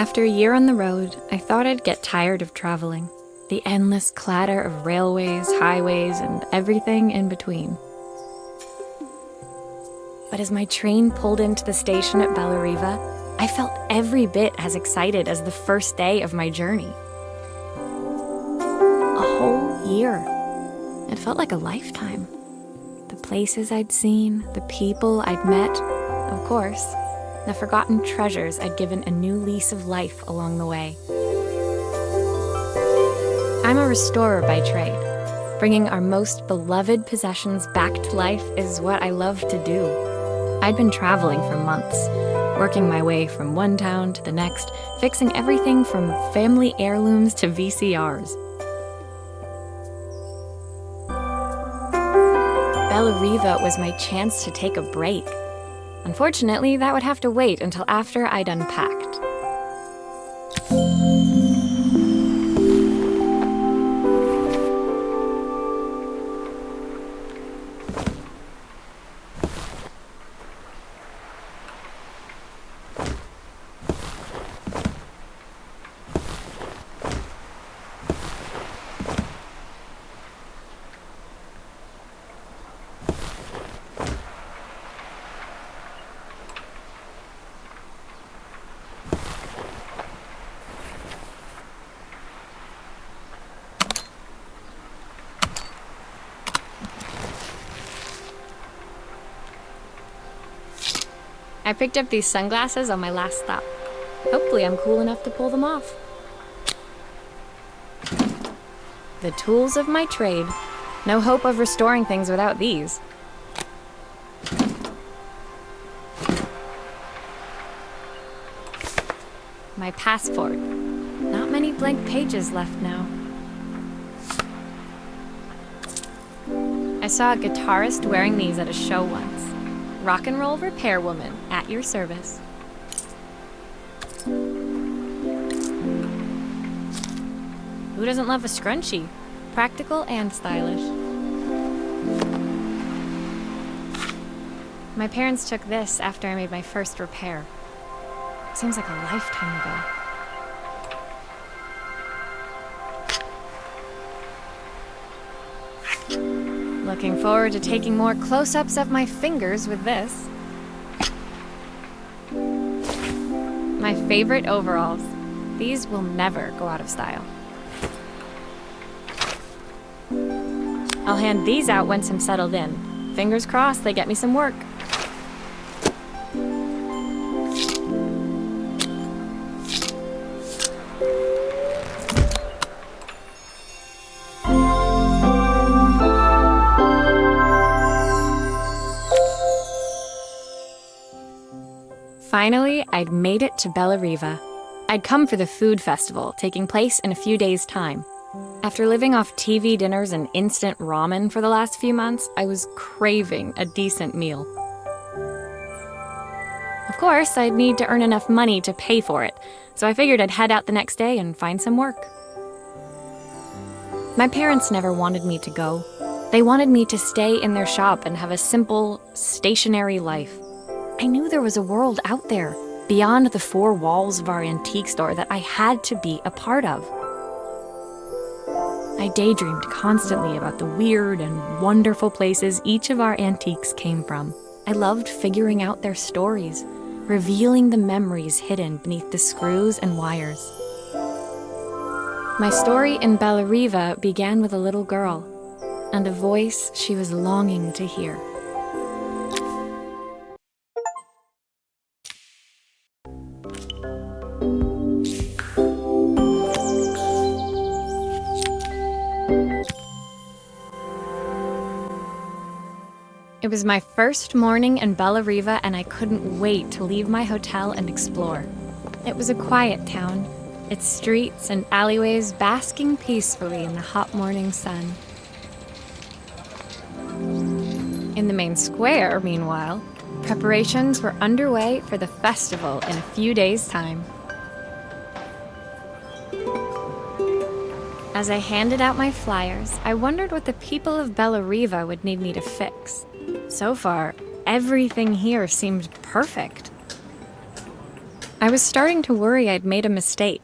After a year on the road, I thought I'd get tired of traveling. The endless clatter of railways, highways, and everything in between. But as my train pulled into the station at Bellariva, I felt every bit as excited as the first day of my journey. A whole year. It felt like a lifetime. The places I'd seen, the people I'd met, of course, the forgotten treasures I'd given a new lease of life along the way. I'm a restorer by trade. Bringing our most beloved possessions back to life is what I love to do. I'd been traveling for months, working my way from one town to the next, fixing everything from family heirlooms to VCRs. Bellariva was my chance to take a break. Unfortunately, that would have to wait until after I'd unpacked. I picked up these sunglasses on my last stop. Hopefully I'm cool enough to pull them off. The tools of my trade. No hope of restoring things without these. My passport. Not many blank pages left now. I saw a guitarist wearing these at a show once. Rock and roll repairwoman, at your service. Who doesn't love a scrunchie? Practical and stylish. My parents took this after I made my first repair. Seems like a lifetime ago. Looking forward to taking more close-ups of my fingers with this. My favorite overalls. These will never go out of style. I'll hand these out once I'm settled in. Fingers crossed they get me some work. Finally, I'd made it to Bellariva. I'd come for the food festival, taking place in a few days' time. After living off TV dinners and instant ramen for the last few months, I was craving a decent meal. Of course, I'd need to earn enough money to pay for it, so I figured I'd head out the next day and find some work. My parents never wanted me to go. They wanted me to stay in their shop and have a simple, stationary life. I knew there was a world out there, beyond the four walls of our antique store, that I had to be a part of. I daydreamed constantly about the weird and wonderful places each of our antiques came from. I loved figuring out their stories, revealing the memories hidden beneath the screws and wires. My story in Bellariva began with a little girl, and a voice she was longing to hear. It was my first morning in Bellariva, and I couldn't wait to leave my hotel and explore. It was a quiet town, its streets and alleyways basking peacefully in the hot morning sun. In the main square, meanwhile, preparations were underway for the festival in a few days' time. As I handed out my flyers, I wondered what the people of Bellariva would need me to fix. So far, everything here seemed perfect. I was starting to worry I'd made a mistake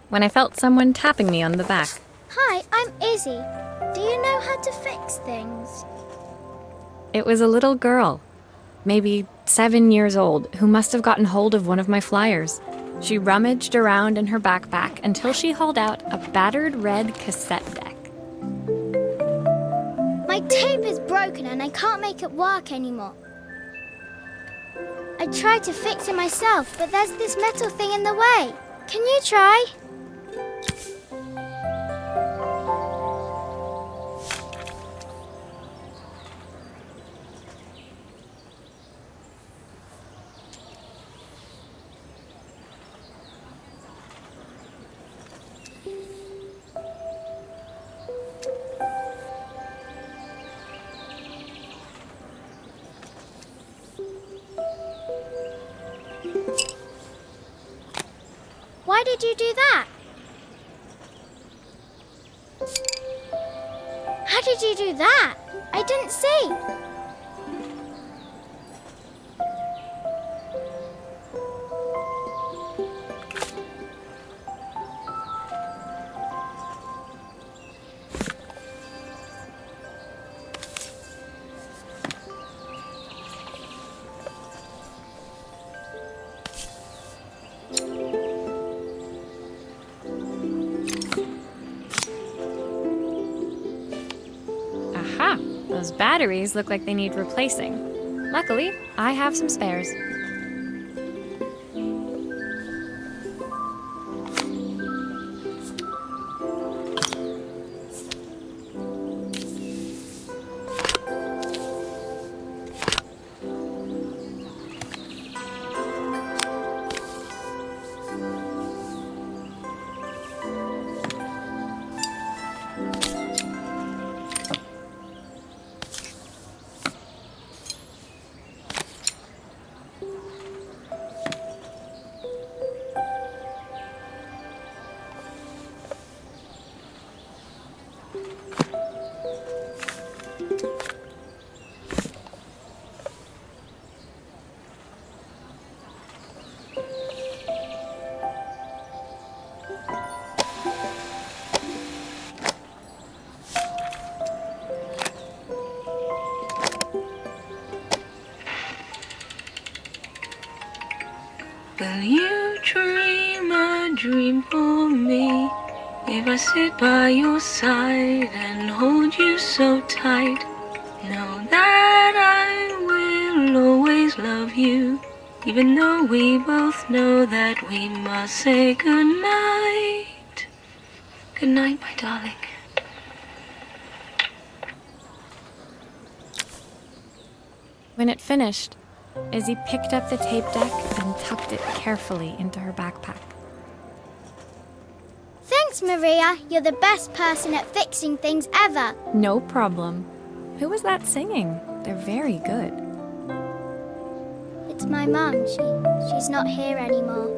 when I felt someone tapping me on the back. Hi, I'm Izzy. Do you know how to fix things? It was a little girl, maybe 7 years old, who must have gotten hold of one of my flyers. She rummaged around in her backpack until she hauled out a battered red cassette deck. My tape is broken and I can't make it work anymore. I tried to fix it myself, but there's this metal thing in the way. Can you try? Why did you do that? How did you do that? I didn't see. Aha! Those batteries look like they need replacing. Luckily, I have some spares. Will you dream a dream for me? If I sit by your side and hold you so tight, know that I will always love you, even though we both know that we must say goodnight. Good night, my darling. When it finished, Izzy picked up the tape deck and tucked it carefully into her backpack. Thanks, Maria. You're the best person at fixing things ever. No problem. Who was that singing? They're very good. It's my mum. She's not here anymore.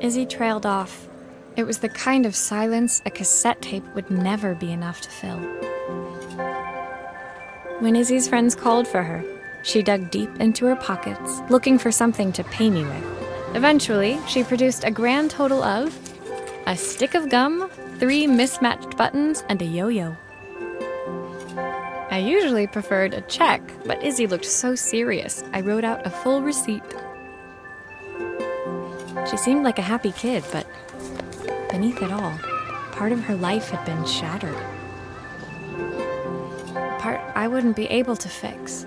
Izzy trailed off. It was the kind of silence a cassette tape would never be enough to fill. When Izzy's friends called for her, she dug deep into her pockets, looking for something to pay me with. Eventually, she produced a grand total of a stick of gum, 3 mismatched buttons, and a yo-yo. I usually preferred a check, but Izzy looked so serious, I wrote out a full receipt. She seemed like a happy kid, but beneath it all, part of her life had been shattered. A part I wouldn't be able to fix.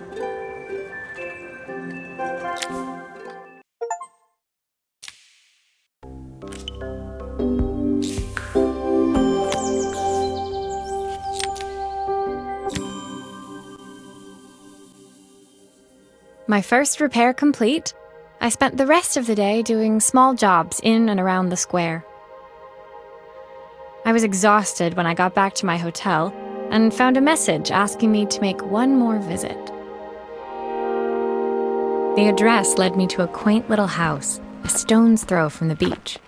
My first repair complete, I spent the rest of the day doing small jobs in and around the square. I was exhausted when I got back to my hotel and found a message asking me to make one more visit. The address led me to a quaint little house, a stone's throw from the beach.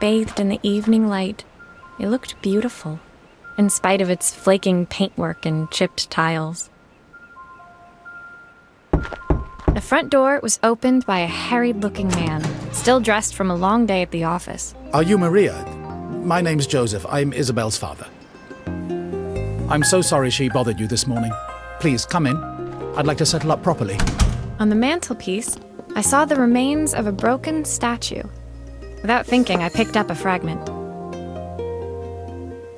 Bathed in the evening light, it looked beautiful, in spite of its flaking paintwork and chipped tiles. The front door was opened by a harried-looking man still dressed from a long day at the office. Are you Maria? My name's Joseph. I'm Isabel's father. I'm so sorry she bothered you this morning. Please, come in. I'd like to settle up properly. On the mantelpiece, I saw the remains of a broken statue. Without thinking, I picked up a fragment.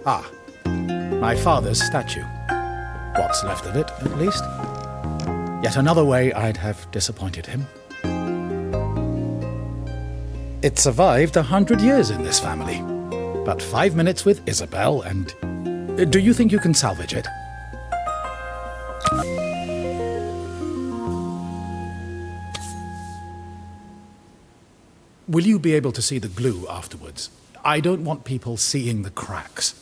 Ah, my father's statue. What's left of it, at least. Yet another way I'd have disappointed him. It survived 100 years in this family. But 5 minutes with Isabel and... Do you think you can salvage it? Will you be able to see the glue afterwards? I don't want people seeing the cracks.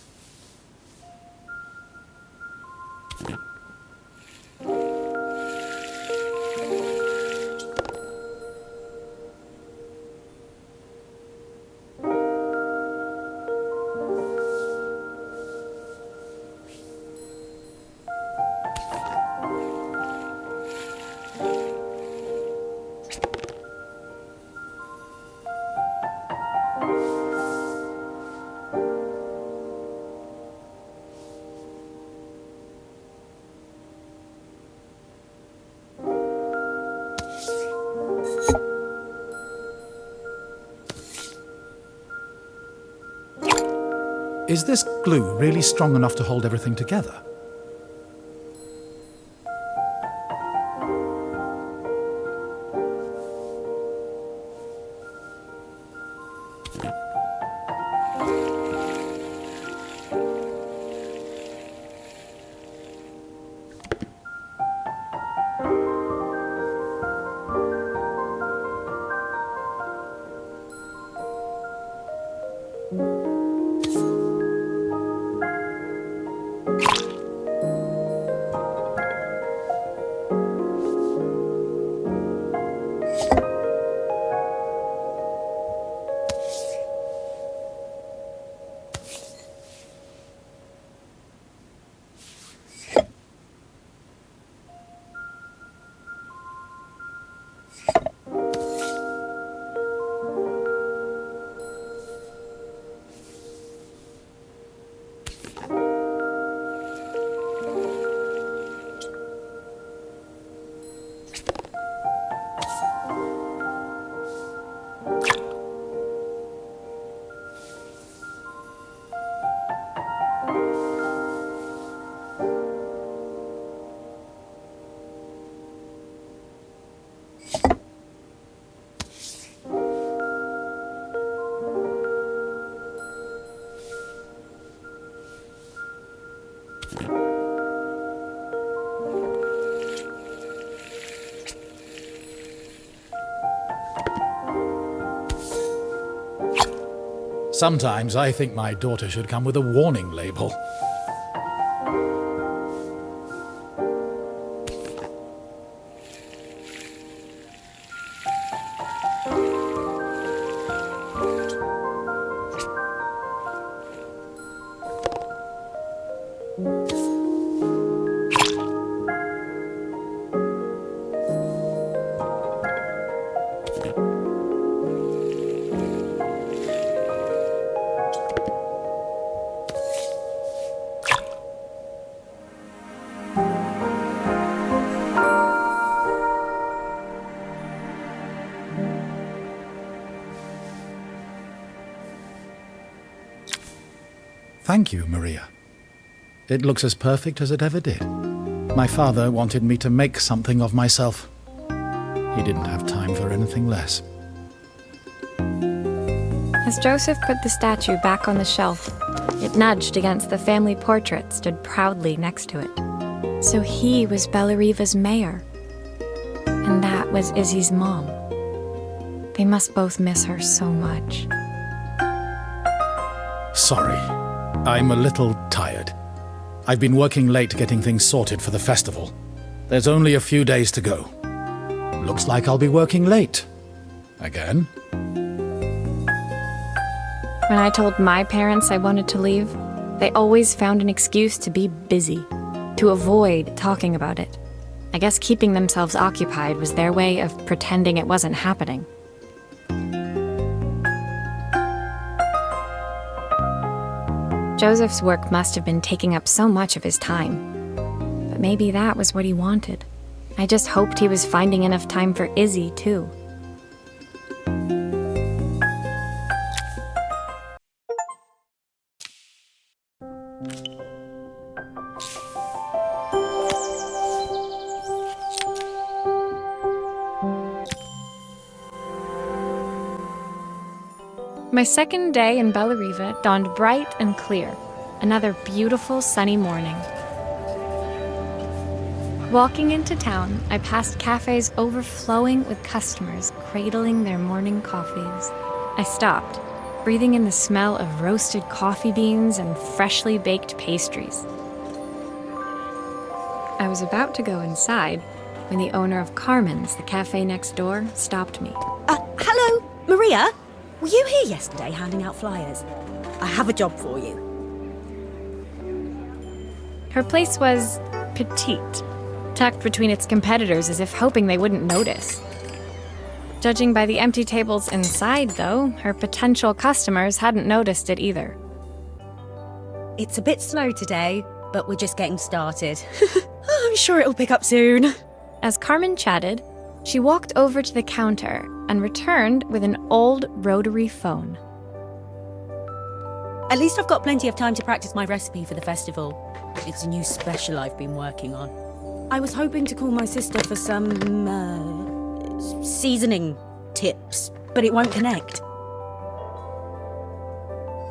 Is this glue really strong enough to hold everything together? Sometimes I think my daughter should come with a warning label. Thank you, Maria. It looks as perfect as it ever did. My father wanted me to make something of myself. He didn't have time for anything less. As Joseph put the statue back on the shelf, it nudged against the family portrait stood proudly next to it. So he was Bellariva's mayor. And that was Izzy's mom. They must both miss her so much. Sorry, I'm a little tired. I've been working late getting things sorted for the festival. There's only a few days to go. Looks like I'll be working late. Again. When I told my parents I wanted to leave, they always found an excuse to be busy, to avoid talking about it. I guess keeping themselves occupied was their way of pretending it wasn't happening. Joseph's work must have been taking up so much of his time. But maybe that was what he wanted. I just hoped he was finding enough time for Izzy, too. My second day in Bellariva dawned bright and clear, another beautiful sunny morning. Walking into town, I passed cafes overflowing with customers cradling their morning coffees. I stopped, breathing in the smell of roasted coffee beans and freshly baked pastries. I was about to go inside when the owner of Carmen's, the cafe next door, stopped me. Hello, Maria? Were you here yesterday handing out flyers? I have a job for you. Her place was petite, tucked between its competitors as if hoping they wouldn't notice. Judging by the empty tables inside, though, her potential customers hadn't noticed it either. It's a bit slow today, but we're just getting started. I'm sure it'll pick up soon. As Carmen chatted, she walked over to the counter and returned with an old rotary phone. At least I've got plenty of time to practice my recipe for the festival. It's a new special I've been working on. I was hoping to call my sister for some, seasoning tips, but it won't connect.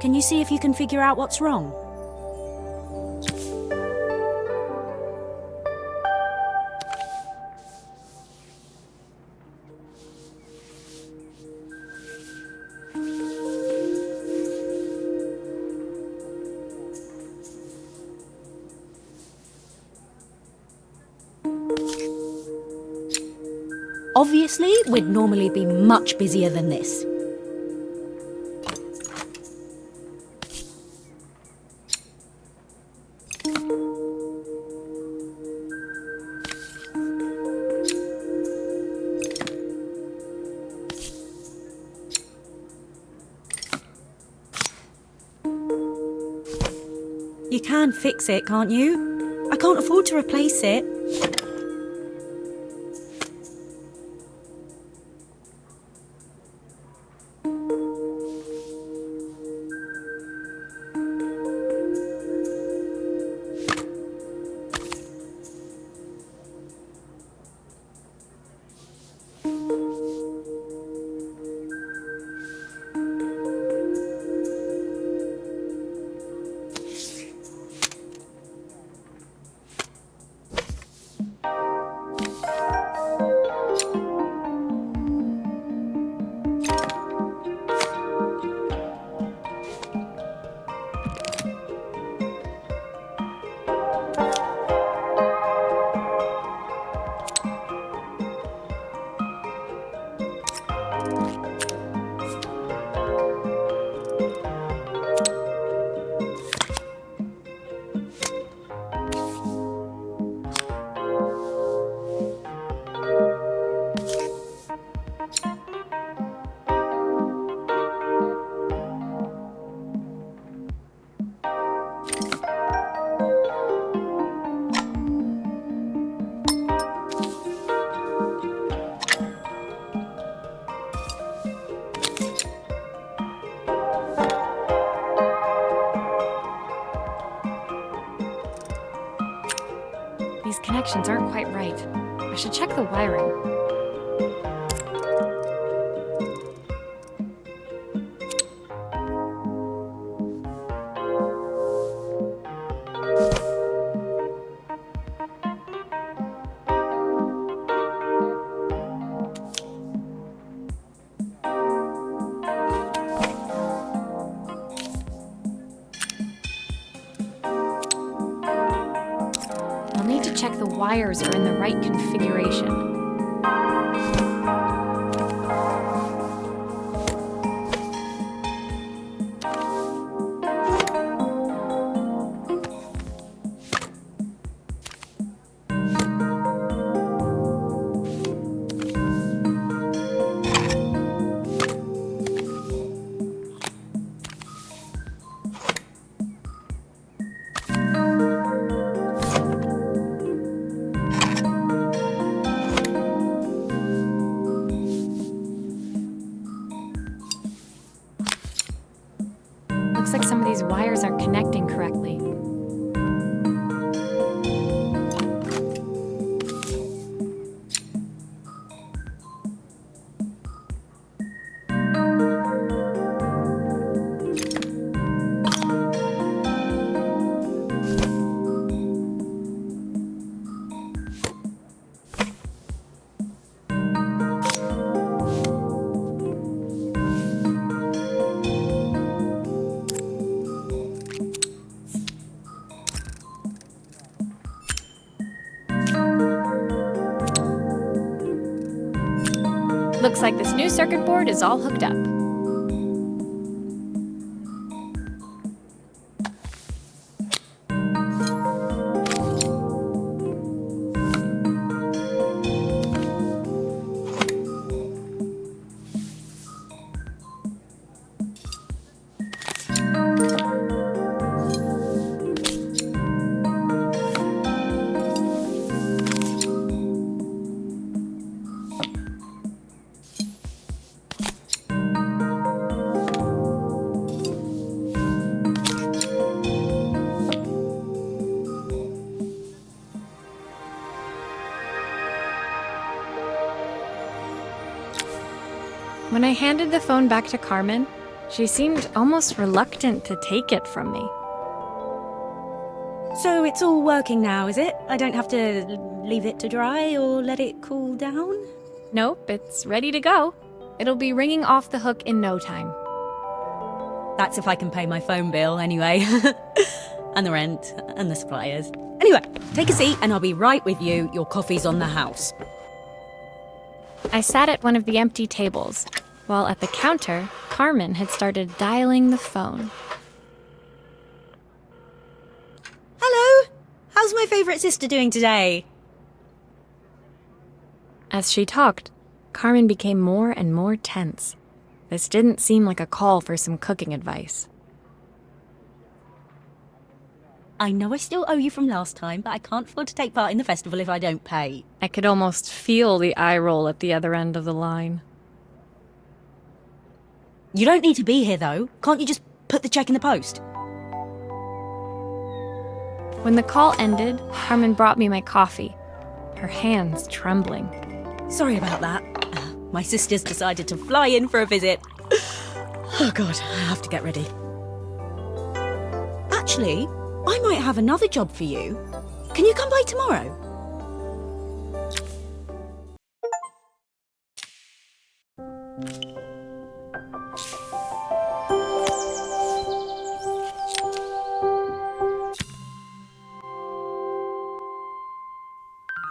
Can you see if you can figure out what's wrong? Obviously, we'd normally be much busier than this. You can fix it, can't you? I can't afford to replace it. These connections aren't quite right. I should check the wiring. I'll need to check the wires are in the right configuration. Looks like some of these wires aren't connecting correctly. Looks like this new circuit board is all hooked up. When I handed the phone back to Carmen, she seemed almost reluctant to take it from me. So it's all working now, is it? I don't have to leave it to dry or let it cool down? Nope, it's ready to go. It'll be ringing off the hook in no time. That's if I can pay my phone bill anyway. And the rent and the suppliers. Anyway, take a seat and I'll be right with you. Your coffee's on the house. I sat at one of the empty tables, while at the counter, Carmen had started dialing the phone. Hello? How's my favourite sister doing today? As she talked, Carmen became more and more tense. This didn't seem like a call for some cooking advice. I know I still owe you from last time, but I can't afford to take part in the festival if I don't pay. I could almost feel the eye roll at the other end of the line. You don't need to be here, though. Can't you just put the check in the post? When the call ended, Carmen brought me my coffee, her hands trembling. Sorry about that. My sister's decided to fly in for a visit. Oh, God, I have to get ready. Actually, I might have another job for you. Can you come by tomorrow?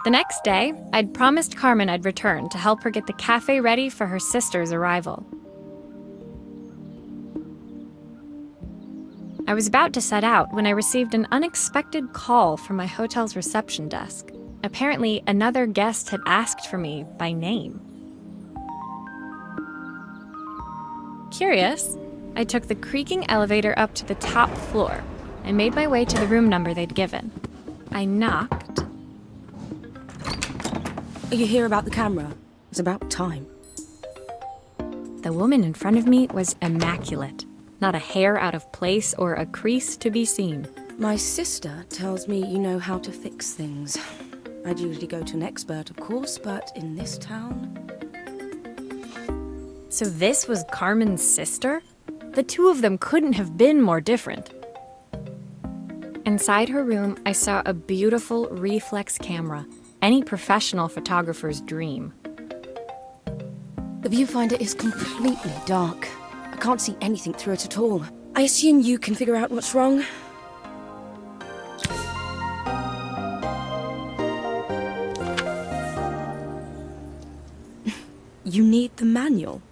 The next day, I'd promised Carmen I'd return to help her get the cafe ready for her sister's arrival. I was about to set out when I received an unexpected call from my hotel's reception desk. Apparently, another guest had asked for me by name. Curious, I took the creaking elevator up to the top floor and made my way to the room number they'd given. I knocked. Are you here about the camera? It's about time. The woman in front of me was immaculate. Not a hair out of place or a crease to be seen. My sister tells me you know how to fix things. I'd usually go to an expert, of course, but in this town... So this was Carmen's sister? The two of them couldn't have been more different. Inside her room, I saw a beautiful reflex camera, any professional photographer's dream. The viewfinder is completely dark. I can't see anything through it at all. I assume you can figure out what's wrong. You need the manual.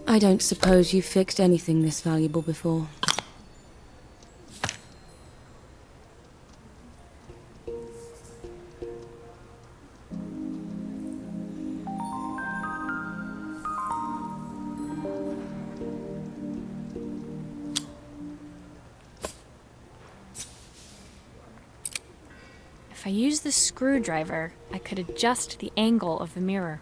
I don't suppose you've fixed anything this valuable before. If I use the screwdriver, I could adjust the angle of the mirror.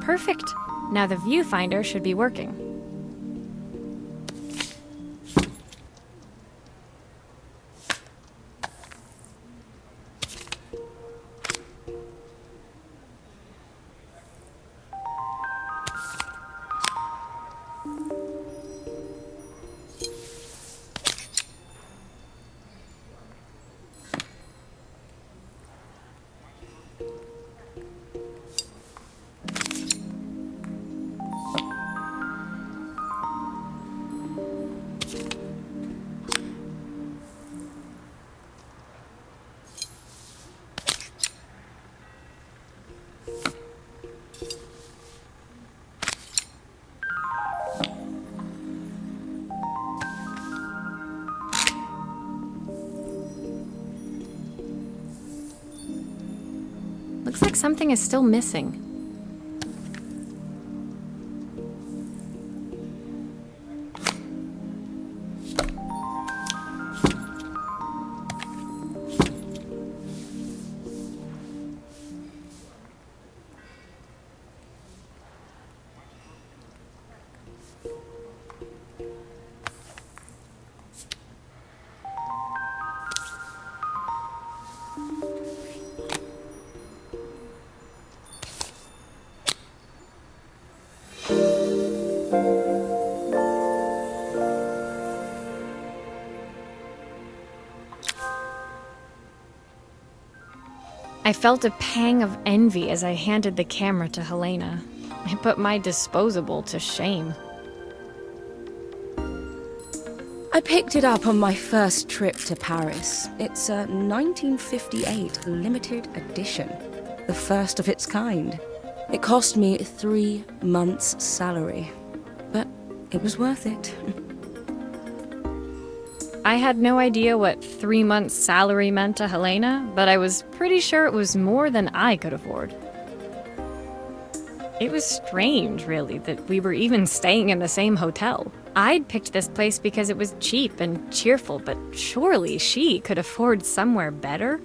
Perfect. Now the viewfinder should be working. Looks like something is still missing. I felt a pang of envy as I handed the camera to Helena. I put my disposable to shame. I picked it up on my first trip to Paris. It's a 1958 limited edition, the first of its kind. It cost me 3 months' salary, but it was worth it. I had no idea what 3 months' salary meant to Helena, but I was pretty sure it was more than I could afford. It was strange, really, that we were even staying in the same hotel. I'd picked this place because it was cheap and cheerful, but surely she could afford somewhere better?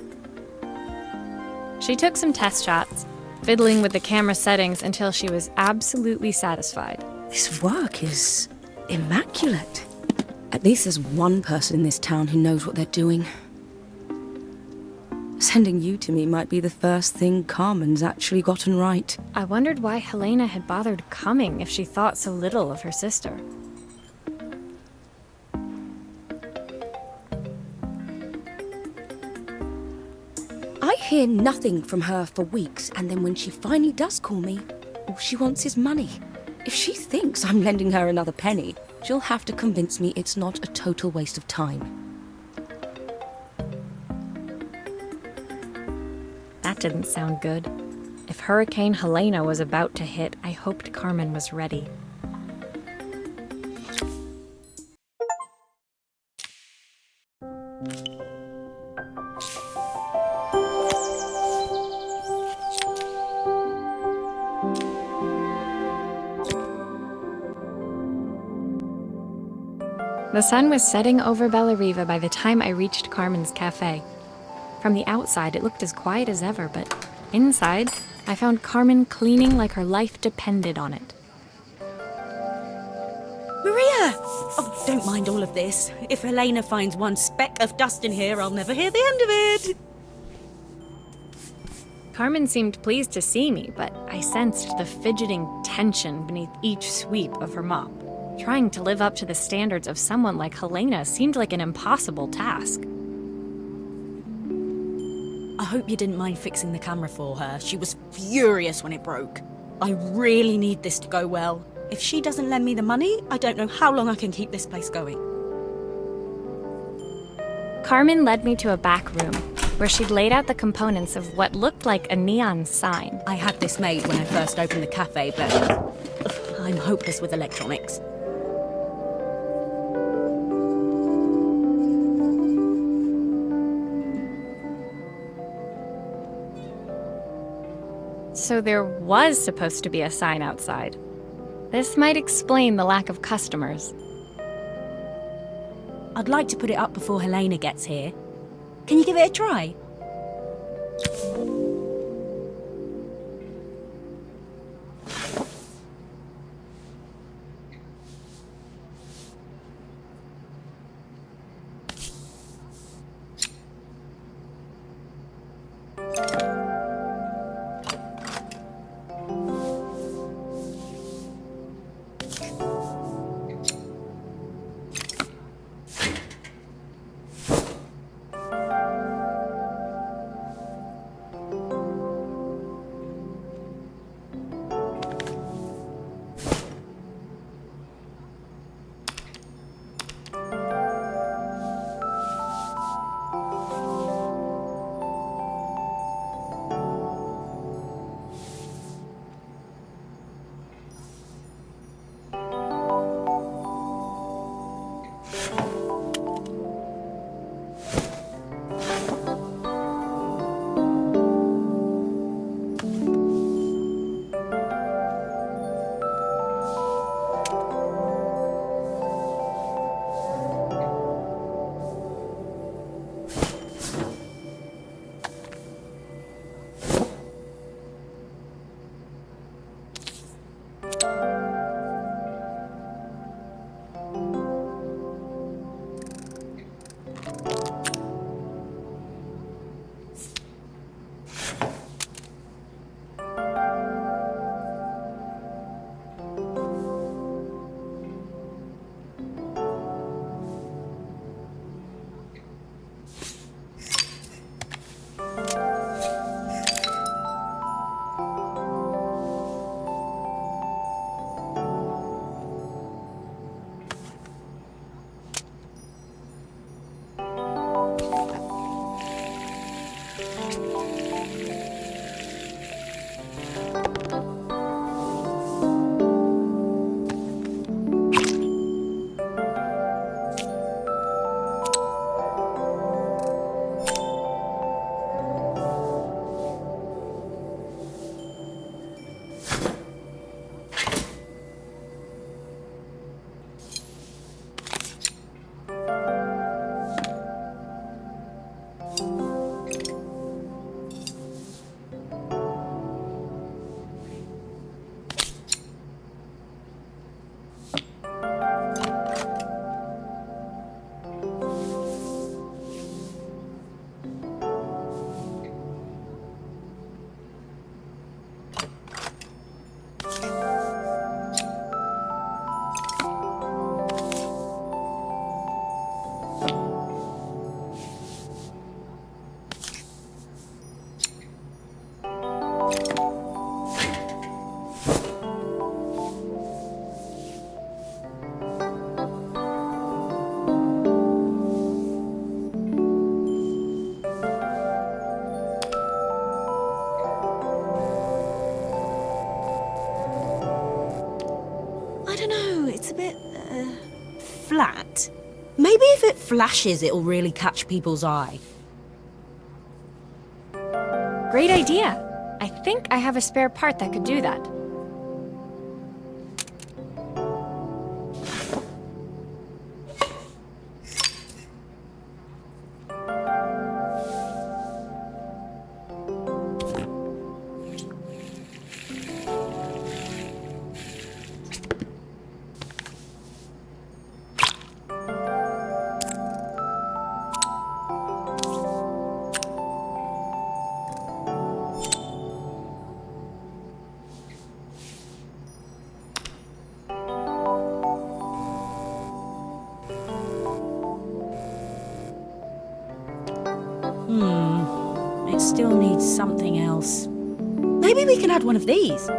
She took some test shots, fiddling with the camera settings until she was absolutely satisfied. This work is immaculate. At least there's one person in this town who knows what they're doing. Sending you to me might be the first thing Carmen's actually gotten right. I wondered why Helena had bothered coming if she thought so little of her sister. I hear nothing from her for weeks, and then when she finally does call me, all she wants is money. If she thinks I'm lending her another penny, she'll have to convince me it's not a total waste of time. That didn't sound good. If Hurricane Helena was about to hit, I hoped Carmen was ready. The sun was setting over Bellariva by the time I reached Carmen's cafe. From the outside, it looked as quiet as ever, but inside, I found Carmen cleaning like her life depended on it. Maria! Oh, don't mind all of this. If Helena finds one speck of dust in here, I'll never hear the end of it. Carmen seemed pleased to see me, but I sensed the fidgeting tension beneath each sweep of her mop. Trying to live up to the standards of someone like Helena seemed like an impossible task. I hope you didn't mind fixing the camera for her. She was furious when it broke. I really need this to go well. If she doesn't lend me the money, I don't know how long I can keep this place going. Carmen led me to a back room, where she'd laid out the components of what looked like a neon sign. I had this made when I first opened the cafe, but I'm hopeless with electronics. So there was supposed to be a sign outside. This might explain the lack of customers. I'd like to put it up before Helena gets here. Can you give it a try? Flat. Maybe if it flashes, it'll really catch people's eye. Great idea. I think I have a spare part that could do that. still need something else. Maybe we can add one of these.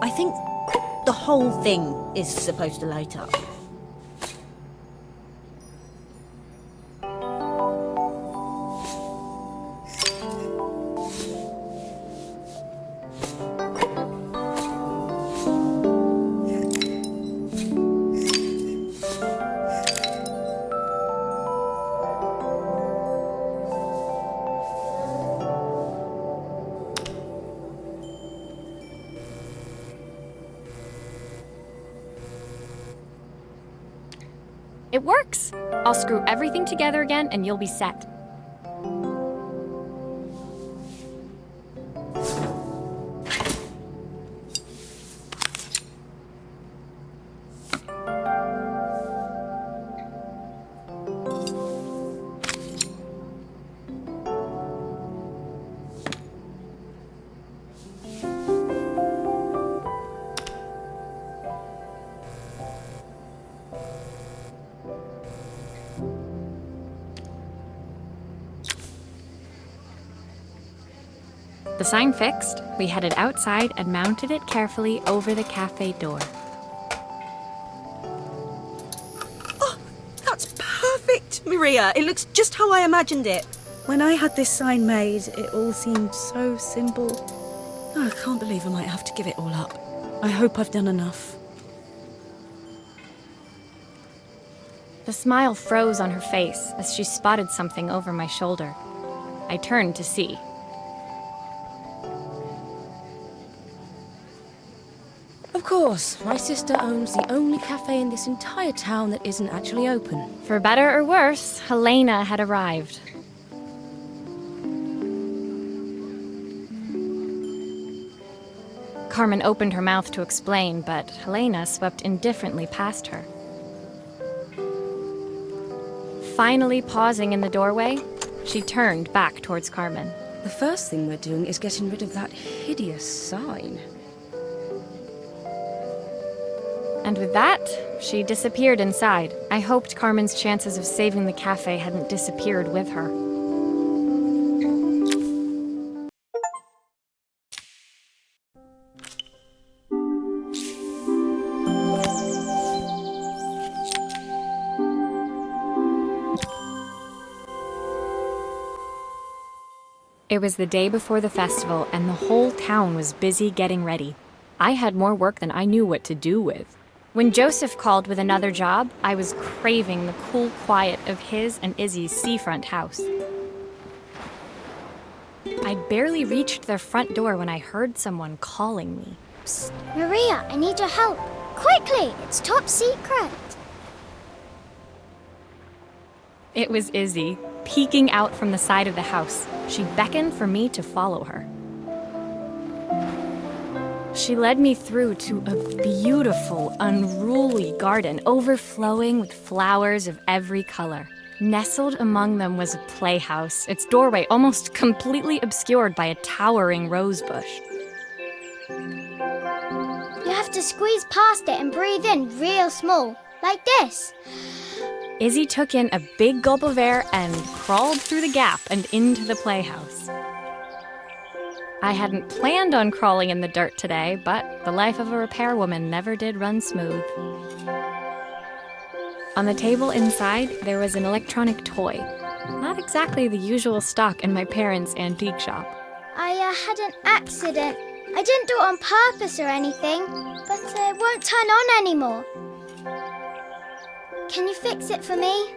I think the whole thing is supposed to light up. It works! I'll screw everything together again and you'll be set. The sign fixed, we headed outside and mounted it carefully over the cafe door. Oh, that's perfect, Maria. It looks just how I imagined it. When I had this sign made, it all seemed so simple. Oh, I can't believe I might have to give it all up. I hope I've done enough. The smile froze on her face as she spotted something over my shoulder. I turned to see. Of course, my sister owns the only cafe in this entire town that isn't actually open. For better or worse, Helena had arrived. Carmen opened her mouth to explain, but Helena swept indifferently past her. Finally pausing in the doorway, she turned back towards Carmen. The first thing we're doing is getting rid of that hideous sign. And with that, she disappeared inside. I hoped Carmen's chances of saving the cafe hadn't disappeared with her. It was the day before the festival, and the whole town was busy getting ready. I had more work than I knew what to do with. When Joseph called with another job, I was craving the cool quiet of his and Izzy's seafront house. I'd barely reached their front door when I heard someone calling me. Psst, Maria, I need your help. Quickly, it's top secret. It was Izzy, peeking out from the side of the house. She beckoned for me to follow her. She led me through to a beautiful, unruly garden overflowing with flowers of every color. Nestled among them was a playhouse, its doorway almost completely obscured by a towering rose bush. You have to squeeze past it and breathe in real small, like this. Izzy took in a big gulp of air and crawled through the gap and into the playhouse. I hadn't planned on crawling in the dirt today, but the life of a repairwoman never did run smooth. On the table inside, there was an electronic toy. Not exactly the usual stock in my parents' antique shop. I had an accident. I didn't do it on purpose or anything, but it won't turn on anymore. Can you fix it for me?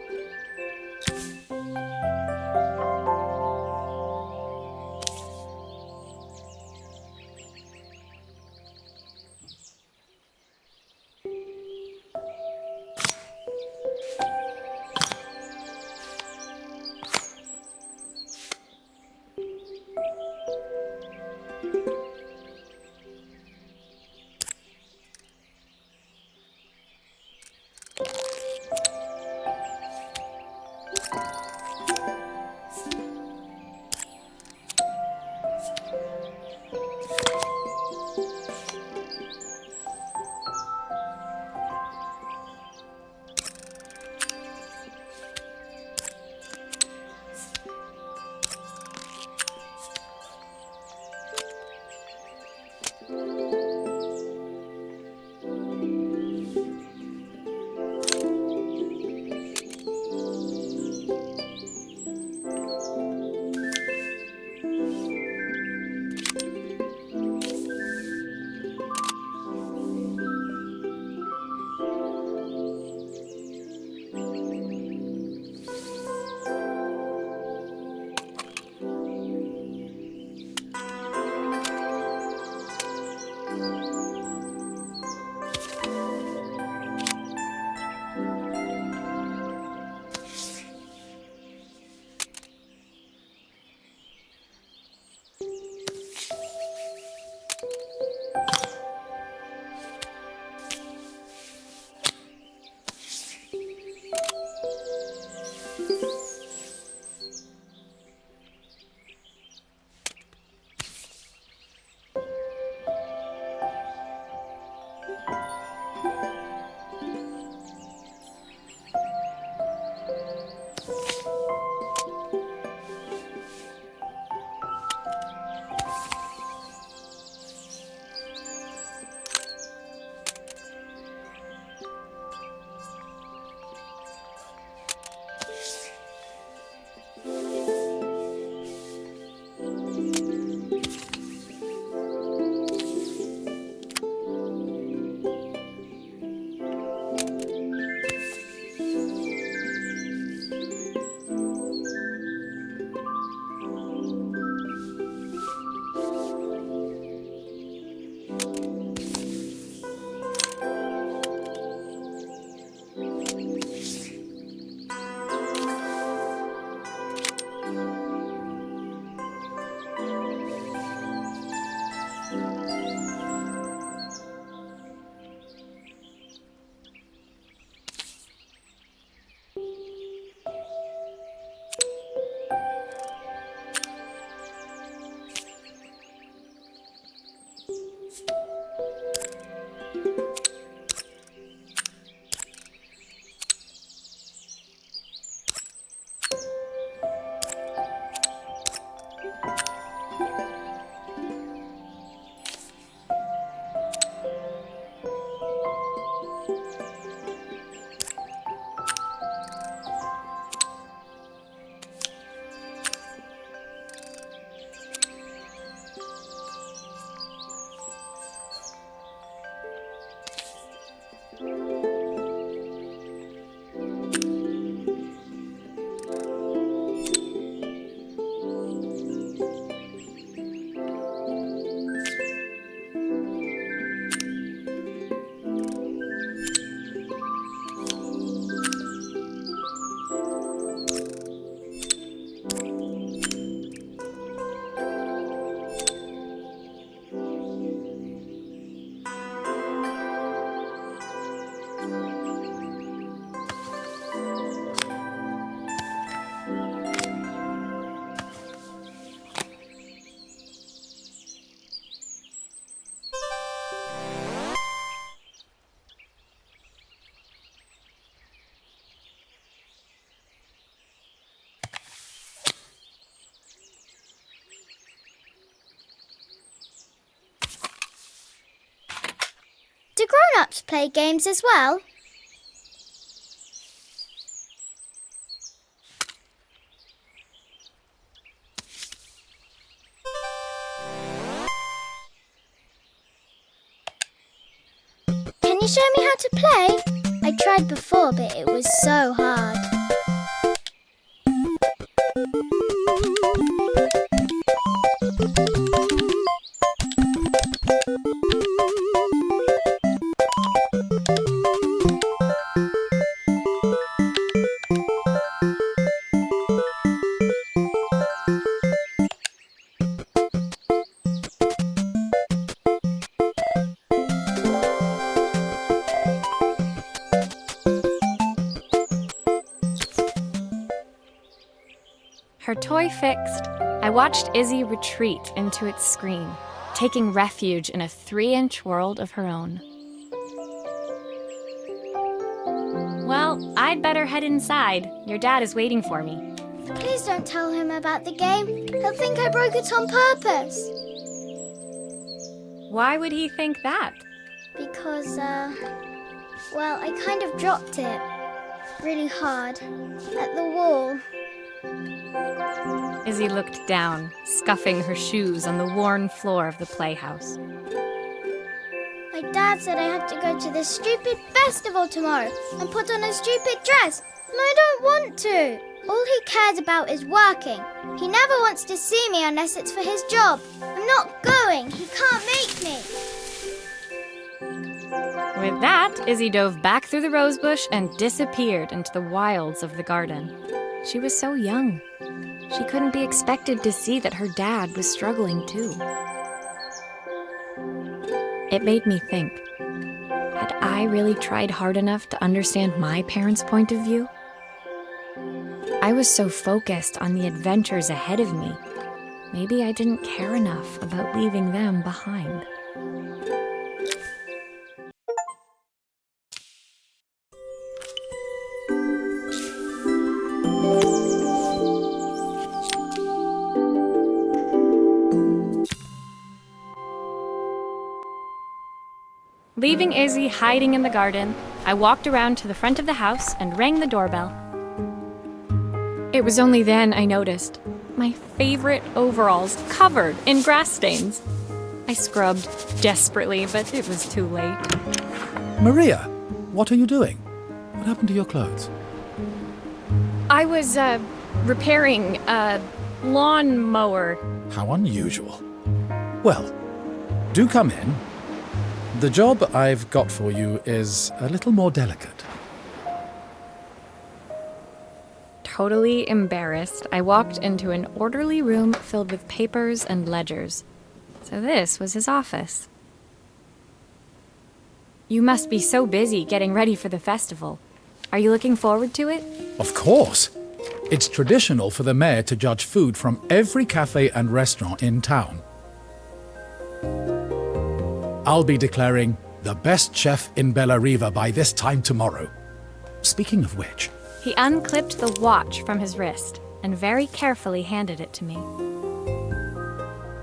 Do grown-ups play games as well? Can you show me how to play? I tried before, but it was so hard. Her toy fixed, I watched Izzy retreat into its screen, taking refuge in a 3-inch world of her own. Well, I'd better head inside. Your dad is waiting for me. Please don't tell him about the game. He'll think I broke it on purpose. Why would he think that? Because, well, I kind of dropped it really hard at the wall. Izzy looked down, scuffing her shoes on the worn floor of the playhouse. My dad said I had to go to this stupid festival tomorrow and put on a stupid dress, and I don't want to. All he cares about is working. He never wants to see me unless it's for his job. I'm not going. He can't make me. With that, Izzy dove back through the rosebush and disappeared into the wilds of the garden. She was so young. She couldn't be expected to see that her dad was struggling too. It made me think, had I really tried hard enough to understand my parents' point of view? I was so focused on the adventures ahead of me. Maybe I didn't care enough about leaving them behind. Leaving Izzy hiding in the garden, I walked around to the front of the house and rang the doorbell. It was only then I noticed my favorite overalls covered in grass stains. I scrubbed desperately, but it was too late. Maria, what are you doing? What happened to your clothes? I was, repairing a lawnmower. How unusual. Well, do come in. The job I've got for you is a little more delicate. Totally embarrassed, I walked into an orderly room filled with papers and ledgers. So this was his office. You must be so busy getting ready for the festival. Are you looking forward to it? Of course. It's traditional for the mayor to judge food from every cafe and restaurant in town. I'll be declaring the best chef in Bella Riva by this time tomorrow. Speaking of which... He unclipped the watch from his wrist and very carefully handed it to me.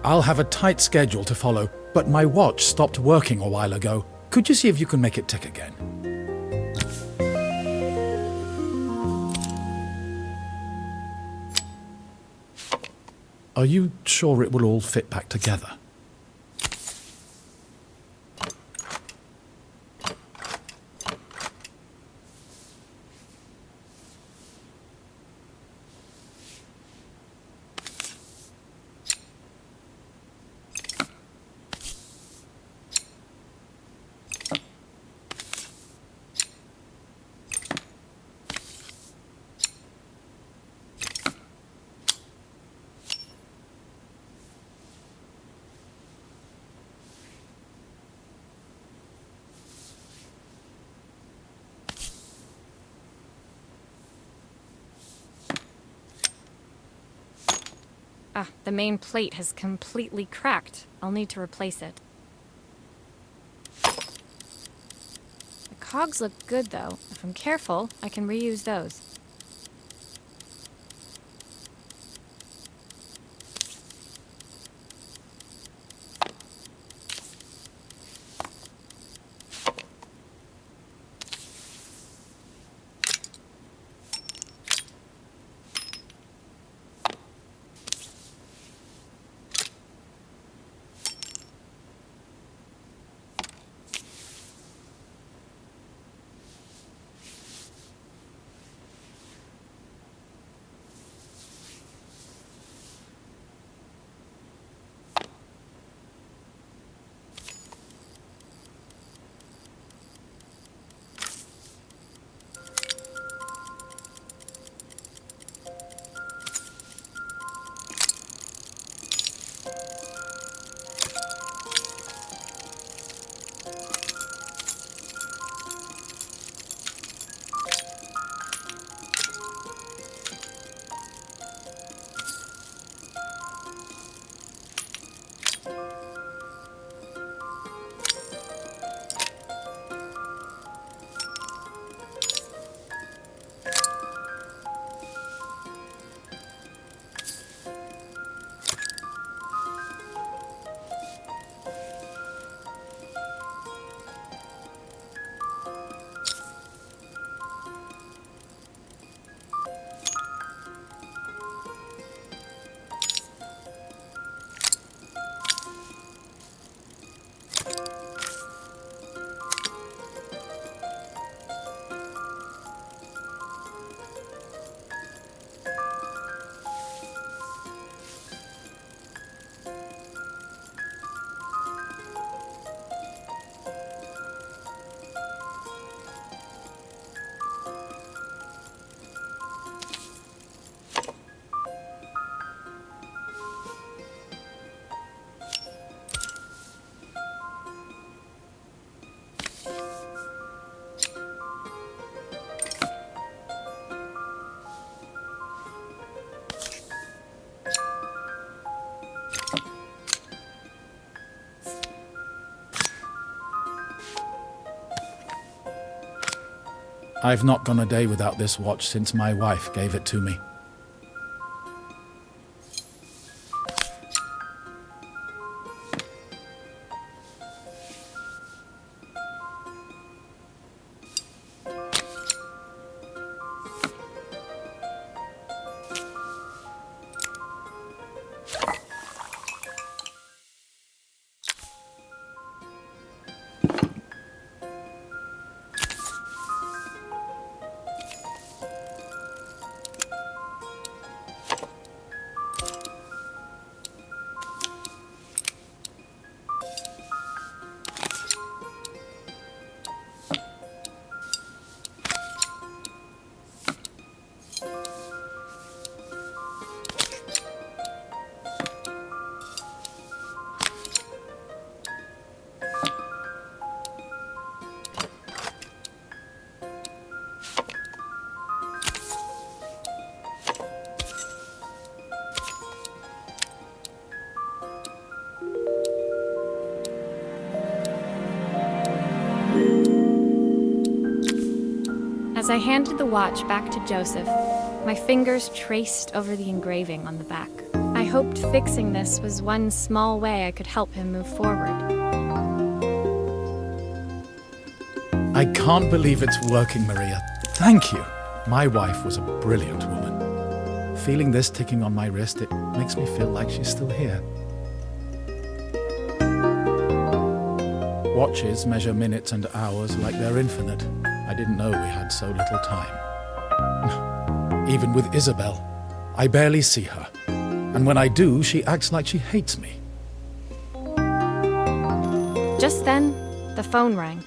I'll have a tight schedule to follow, but my watch stopped working a while ago. Could you see if you can make it tick again? Are you sure it will all fit back together? The main plate has completely cracked. I'll need to replace it. The cogs look good, though. If I'm careful, I can reuse those. I've not gone a day without this watch since my wife gave it to me. As I handed the watch back to Joseph, my fingers traced over the engraving on the back. I hoped fixing this was one small way I could help him move forward. I can't believe it's working, Maria. Thank you. My wife was a brilliant woman. Feeling this ticking on my wrist, it makes me feel like she's still here. Watches measure minutes and hours like they're infinite. I didn't know we had so little time. Even with Isabel, I barely see her. And when I do, she acts like she hates me. Just then, the phone rang.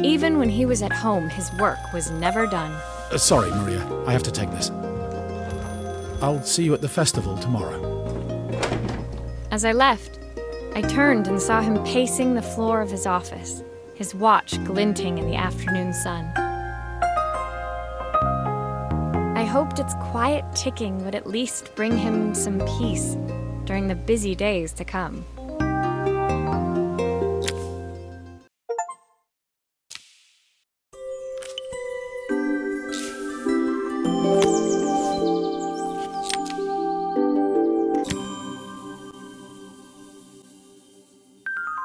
Even when he was at home, his work was never done. Sorry, Maria. I have to take this. I'll see you at the festival tomorrow. As I left, I turned and saw him pacing the floor of his office, his watch glinting in the afternoon sun. I hoped its quiet ticking would at least bring him some peace during the busy days to come.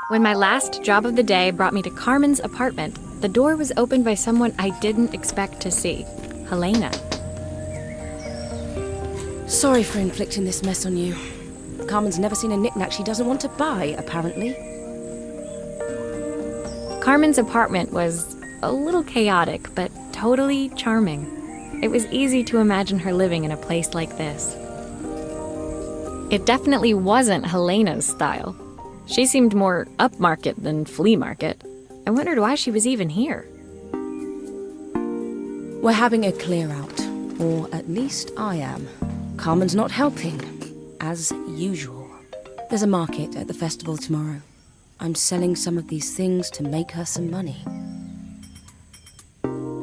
When my last job of the day brought me to Carmen's apartment, the door was opened by someone I didn't expect to see, Helena. Sorry for inflicting this mess on you. Carmen's never seen a knick-knack she doesn't want to buy, apparently. Carmen's apartment was a little chaotic, but totally charming. It was easy to imagine her living in a place like this. It definitely wasn't Helena's style. She seemed more upmarket than flea market. I wondered why she was even here. We're having a clear out, or at least I am. Carmen's not helping, as usual. There's a market at the festival tomorrow. I'm selling some of these things to make her some money.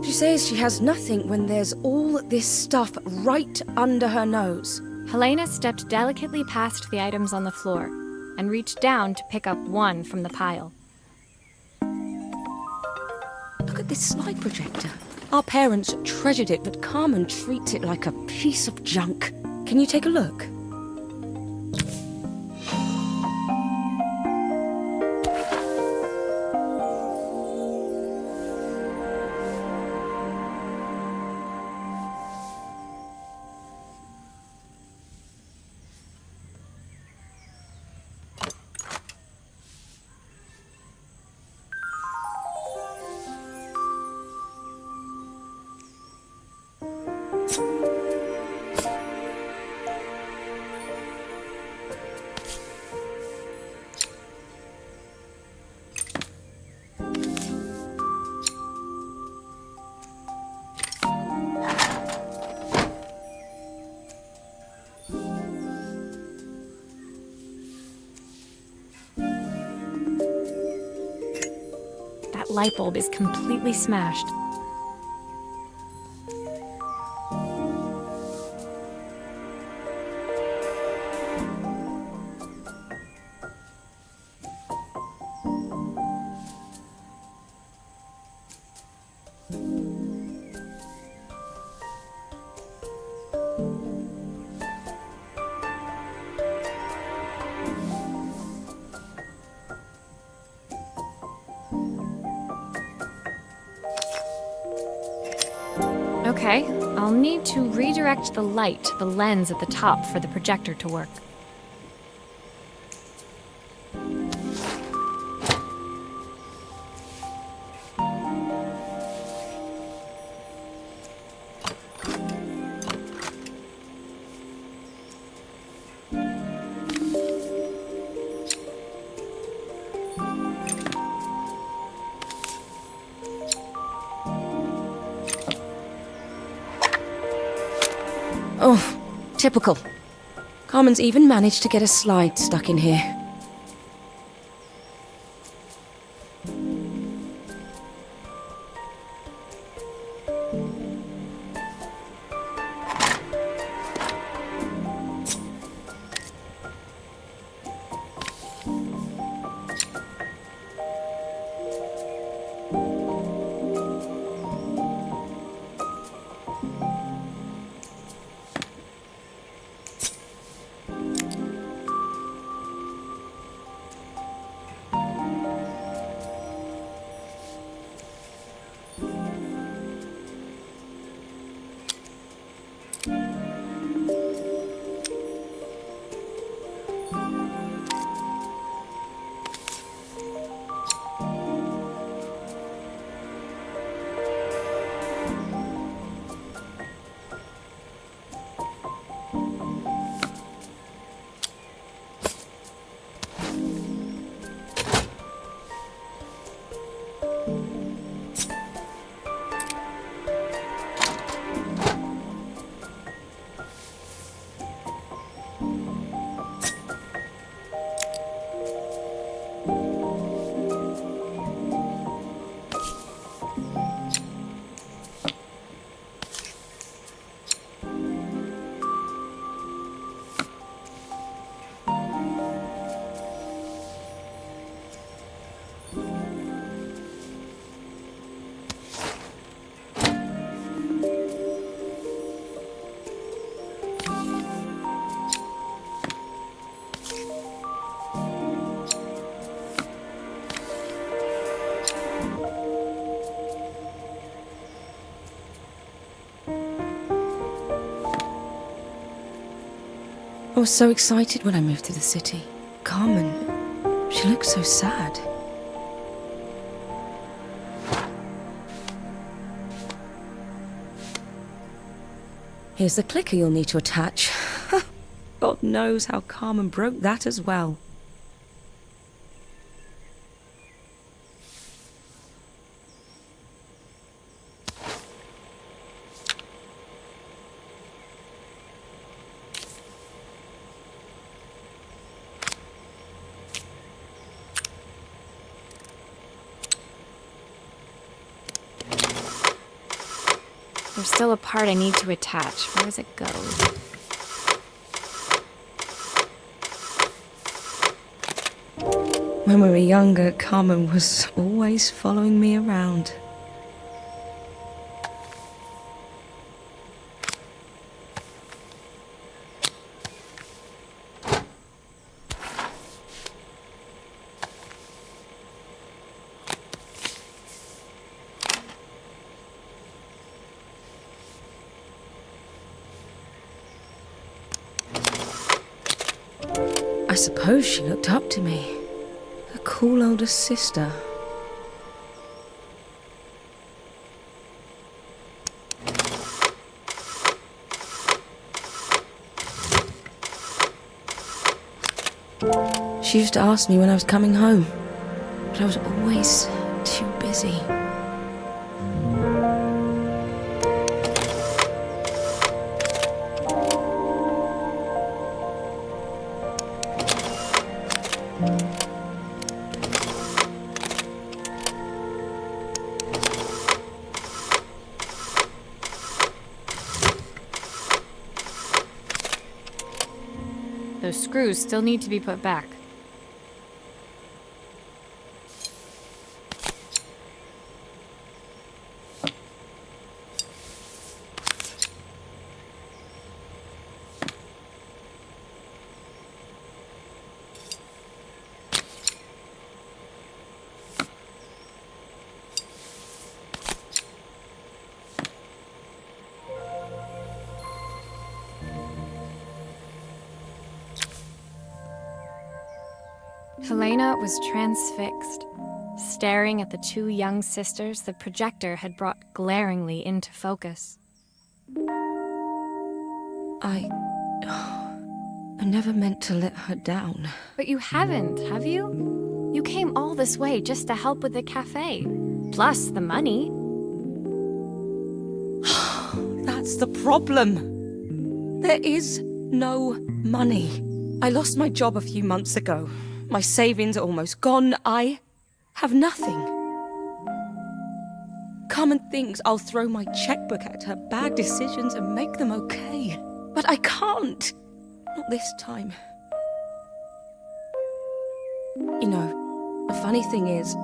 She says she has nothing when there's all this stuff right under her nose. Helena stepped delicately past the items on the floor and reached down to pick up one from the pile. Look at this slide projector. Our parents treasured it, but Carmen treats it like a piece of junk. Can you take a look? That light bulb is completely smashed. Okay, I'll need to redirect the light to the lens at the top for the projector to work. Oh, typical. Carmen's even managed to get a slide stuck in here. I was so excited when I moved to the city. Carmen, she looked so sad. Here's the clicker you'll need to attach. God knows how Carmen broke that as well. There's still a part I need to attach. Where does it go? When we were younger, Carmen was always following me around. I suppose she looked up to me. A cool older sister. She used to ask me when I was coming home, but I was always too busy. Those screws still need to be put back. Helena was transfixed, staring at the two young sisters the projector had brought glaringly into focus. I never meant to let her down. But you haven't, have you? You came all this way just to help with the cafe, plus the money. That's the problem. There is no money. I lost my job a few months ago. My savings are almost gone. I have nothing. Carmen thinks I'll throw my checkbook at her bad decisions and make them okay. But I can't. Not this time. You know, the funny thing is,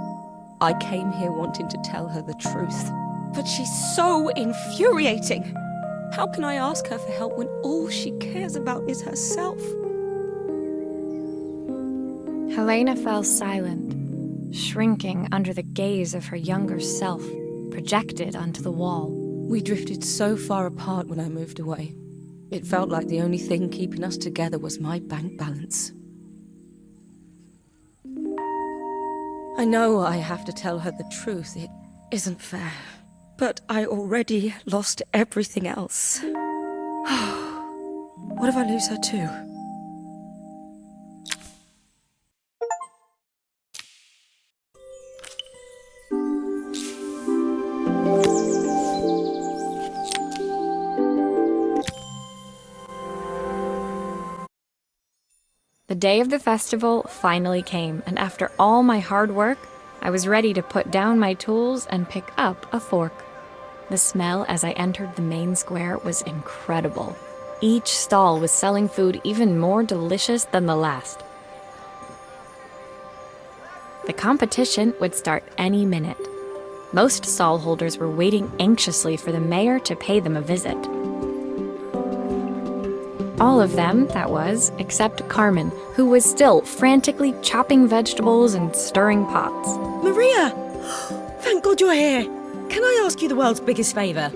I came here wanting to tell her the truth. But she's so infuriating. How can I ask her for help when all she cares about is herself? Helena fell silent, shrinking under the gaze of her younger self, projected onto the wall. We drifted so far apart when I moved away. It felt like the only thing keeping us together was my bank balance. I know I have to tell her the truth. It isn't fair. But I already lost everything else. What if I lose her too? The day of the festival finally came, and after all my hard work, I was ready to put down my tools and pick up a fork. The smell as I entered the main square was incredible. Each stall was selling food even more delicious than the last. The competition would start any minute. Most stall holders were waiting anxiously for the mayor to pay them a visit. All of them, that was, except Carmen, who was still frantically chopping vegetables and stirring pots. Maria! Thank God you're here. Can I ask you the world's biggest favour?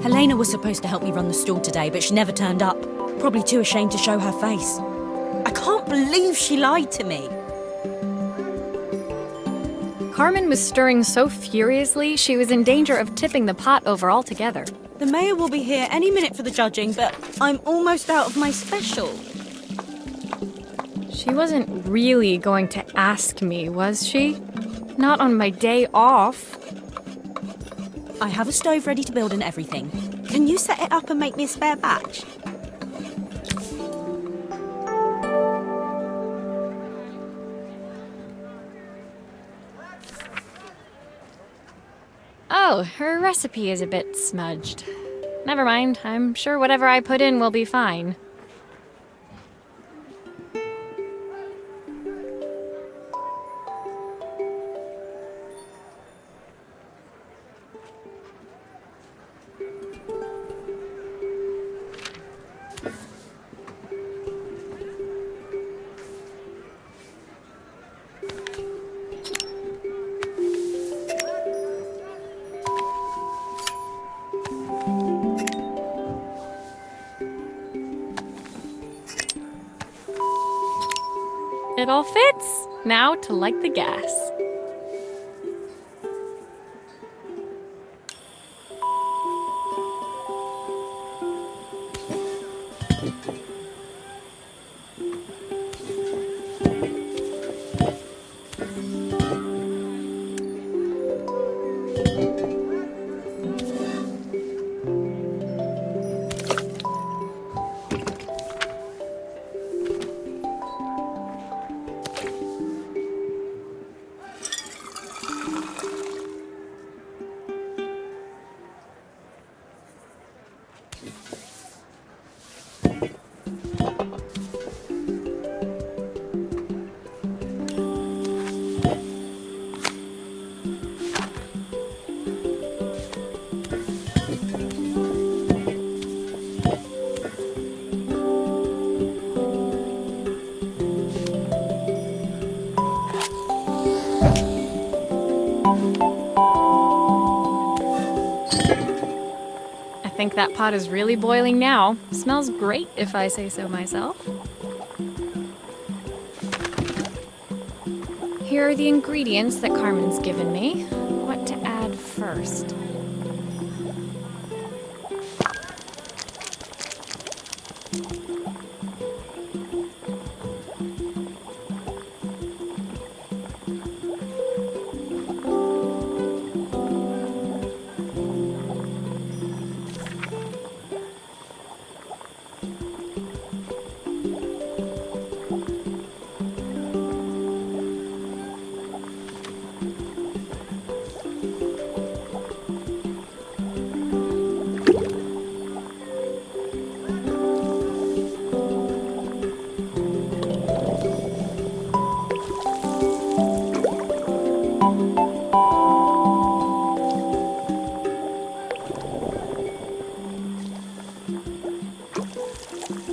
Helena was supposed to help me run the stall today, but she never turned up. Probably too ashamed to show her face. I can't believe she lied to me. Carmen was stirring so furiously she was in danger of tipping the pot over altogether. The mayor will be here any minute for the judging, but I'm almost out of my special. She wasn't really going to ask me, was she? Not on my day off. I have a stove ready to build and everything. Can you set it up and make me a spare batch? Oh, her recipe is a bit smudged. Never mind, I'm sure whatever I put in will be fine. It all fits. Now to light the gas. I think that pot is really boiling now. Smells great if I say so myself. Here are the ingredients that Carmen's given me. What to add first?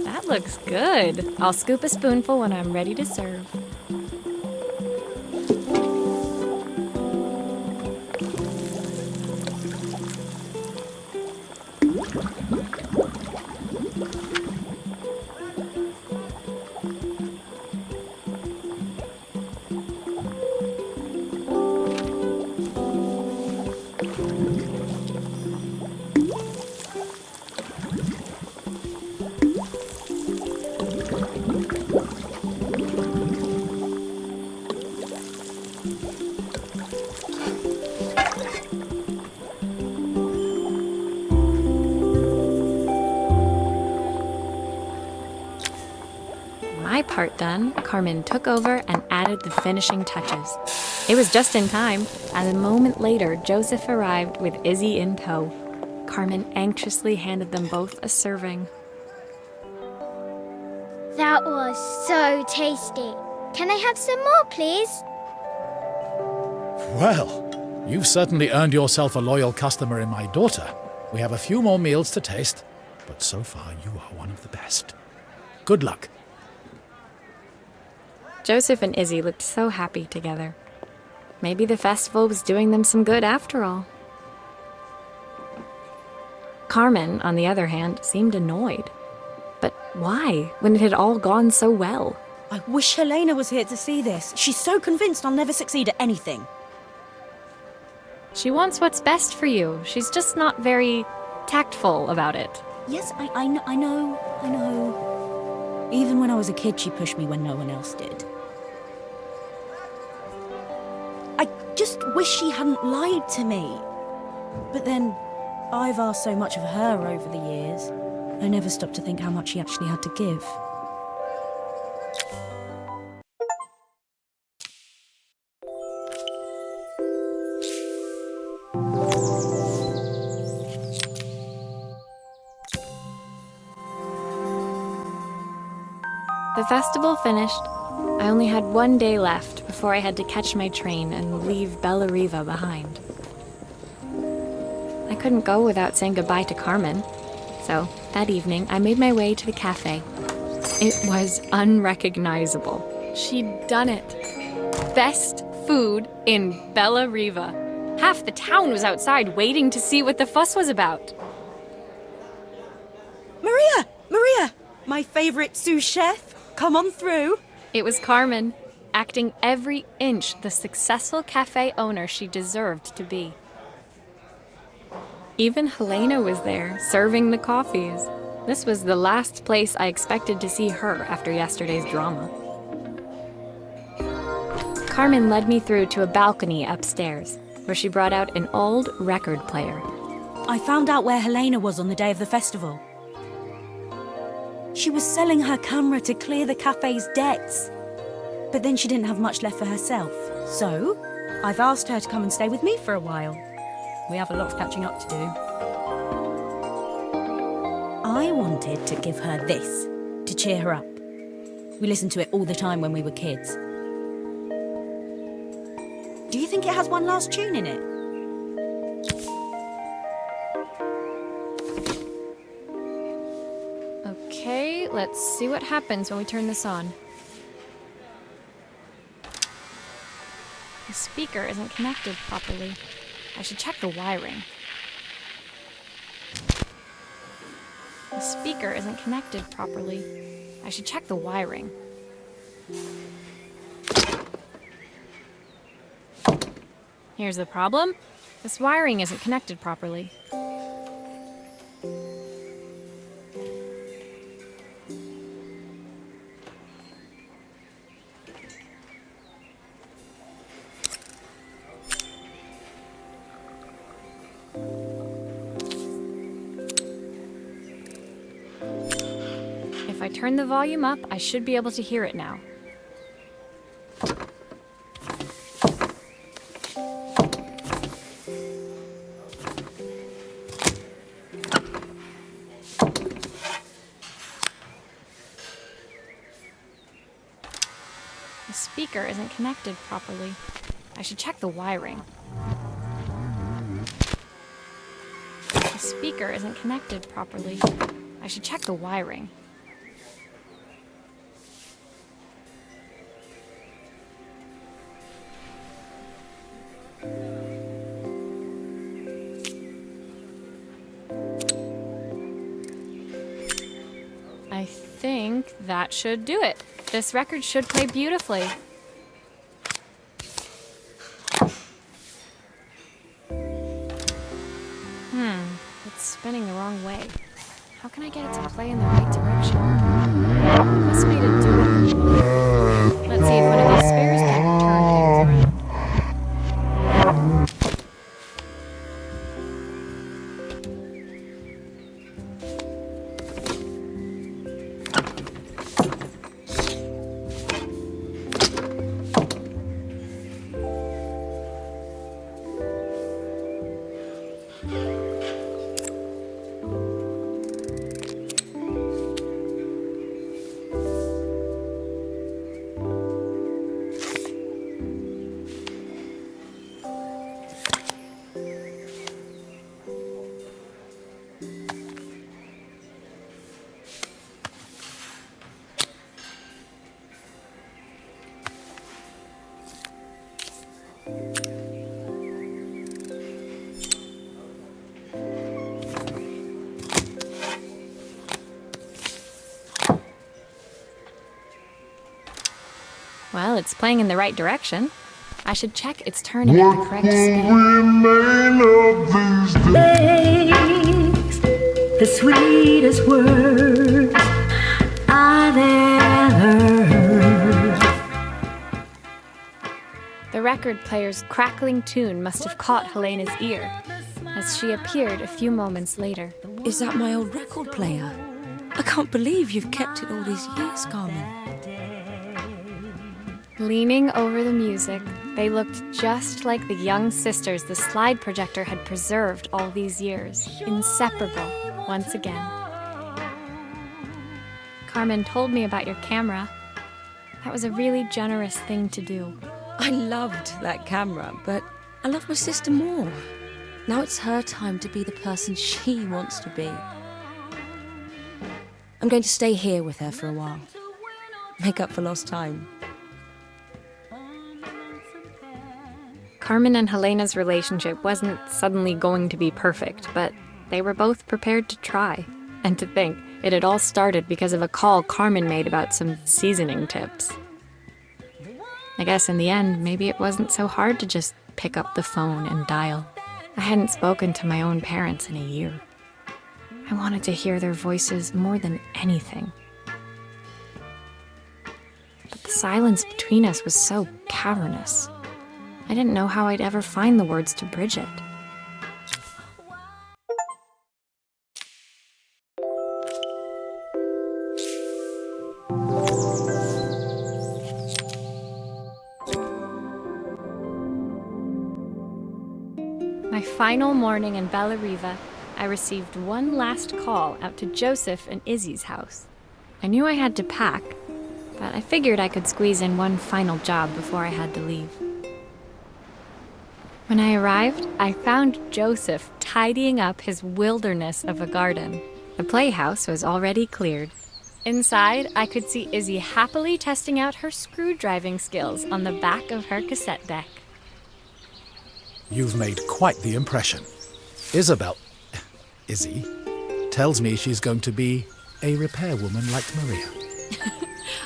That looks good. I'll scoop a spoonful when I'm ready to serve. My part done, Carmen took over and added the finishing touches. It was just in time, as a moment later, Joseph arrived with Izzy in tow. Carmen anxiously handed them both a serving. That was so tasty. Can I have some more, please? Well, you've certainly earned yourself a loyal customer in my daughter. We have a few more meals to taste, but so far you are one of the best. Good luck. Joseph and Izzy looked so happy together. Maybe the festival was doing them some good after all. Carmen, on the other hand, seemed annoyed. But Why, when it had all gone so well? I wish Helena was here to see this. She's so convinced I'll never succeed at anything. She wants what's best for you. She's just not very tactful about it. Yes, I know. Even when I was a kid, she pushed me when no one else did. I just wish she hadn't lied to me. But then, I've asked so much of her over the years. I never stopped to think how much she actually had to give. The festival finished. I only had one day left before I had to catch my train and leave Bellariva behind. I couldn't go without saying goodbye to Carmen. So, that evening, I made my way to the cafe. It was unrecognizable. She'd done it. Best food in Bellariva. Half the town was outside waiting to see what the fuss was about. Maria! My favorite sous chef. Come on through. It was Carmen, acting every inch the successful cafe owner she deserved to be. Even Helena was there, serving the coffees. This was the last place I expected to see her after yesterday's drama. Carmen led me through to a balcony upstairs, where she brought out an old record player. I found out where Helena was on the day of the festival. She was selling her camera to clear the cafe's debts. But then she didn't have much left for herself. So, I've asked her to come and stay with me for a while. We have a lot of catching up to do. I wanted to give her this, to cheer her up. We listened to it all the time when we were kids. Do you think it has one last tune in it? Okay, let's see what happens when we turn this on. The speaker isn't connected properly. I should check the wiring. The speaker isn't connected properly. I should check the wiring. Here's the problem. This wiring isn't connected properly. If I turn the volume up, I should be able to hear it now. The speaker isn't connected properly. I should check the wiring. The speaker isn't connected properly. I should check the wiring. I think that should do it. This record should play beautifully. It's spinning the wrong way. How can I get it to play in the right direction? Must be to do it. Let's see if one of these spares can turn things around. Well, it's playing in the right direction. I should check it's turning at the correct speed. The sweetest words I've ever heard. The record player's crackling tune must have caught Helena's ear, as she appeared a few moments later. Is that my old record player? I can't believe you've kept it all these years, Carmen. Leaning over the music, they looked just like the young sisters the slide projector had preserved all these years, inseparable once again. Carmen told me about your camera. That was a really generous thing to do. I loved that camera, but I love my sister more. Now it's her time to be the person she wants to be. I'm going to stay here with her for a while. Make up for lost time. Carmen and Helena's relationship wasn't suddenly going to be perfect, but they were both prepared to try. And to think, it had all started because of a call Carmen made about some seasoning tips. I guess in the end, maybe it wasn't so hard to just pick up the phone and dial. I hadn't spoken to my own parents in a year. I wanted to hear their voices more than anything. But the silence between us was so cavernous. I didn't know how I'd ever find the words to bridge it. My final morning in Bellariva, I received one last call out to Joseph and Izzy's house. I knew I had to pack, but I figured I could squeeze in one final job before I had to leave. When I arrived, I found Joseph tidying up his wilderness of a garden. The playhouse was already cleared. Inside, I could see Izzy happily testing out her screw-driving skills on the back of her cassette deck. You've made quite the impression. Izzy, tells me she's going to be a repairwoman like Maria.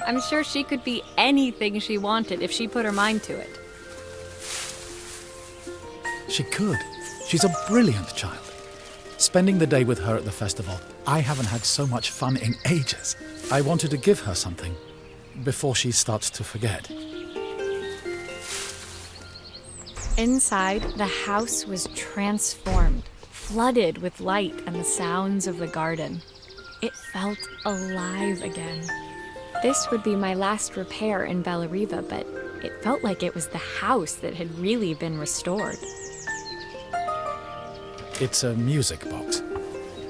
I'm sure she could be anything she wanted if she put her mind to it. She could. She's a brilliant child. Spending the day with her at the festival, I haven't had so much fun in ages. I wanted to give her something before she starts to forget. Inside, the house was transformed, flooded with light and the sounds of the garden. It felt alive again. This would be my last repair in Bellariva, but it felt like it was the house that had really been restored. It's a music box.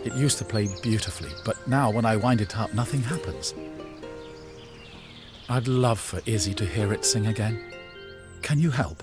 It used to play beautifully, but now when I wind it up, nothing happens. I'd love for Izzy to hear it sing again. Can you help?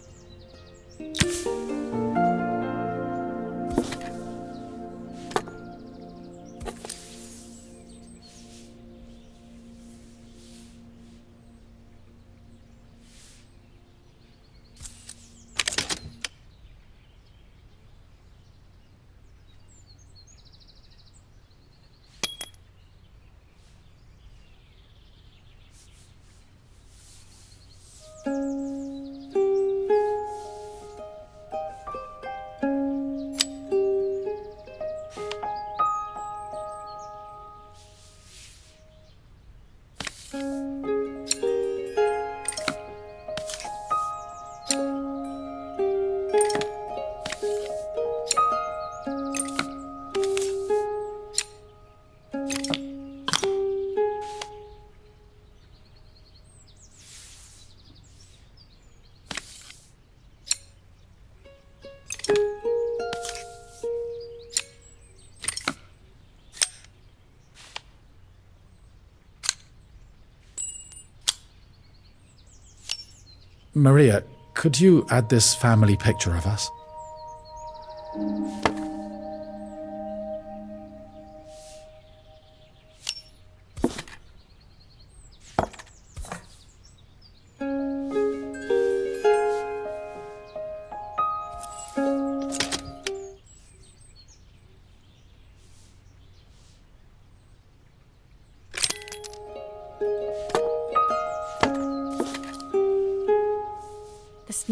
Maria, could you add this family picture of us?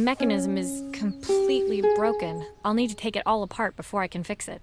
mechanism is completely broken. I'll need to take it all apart before I can fix it.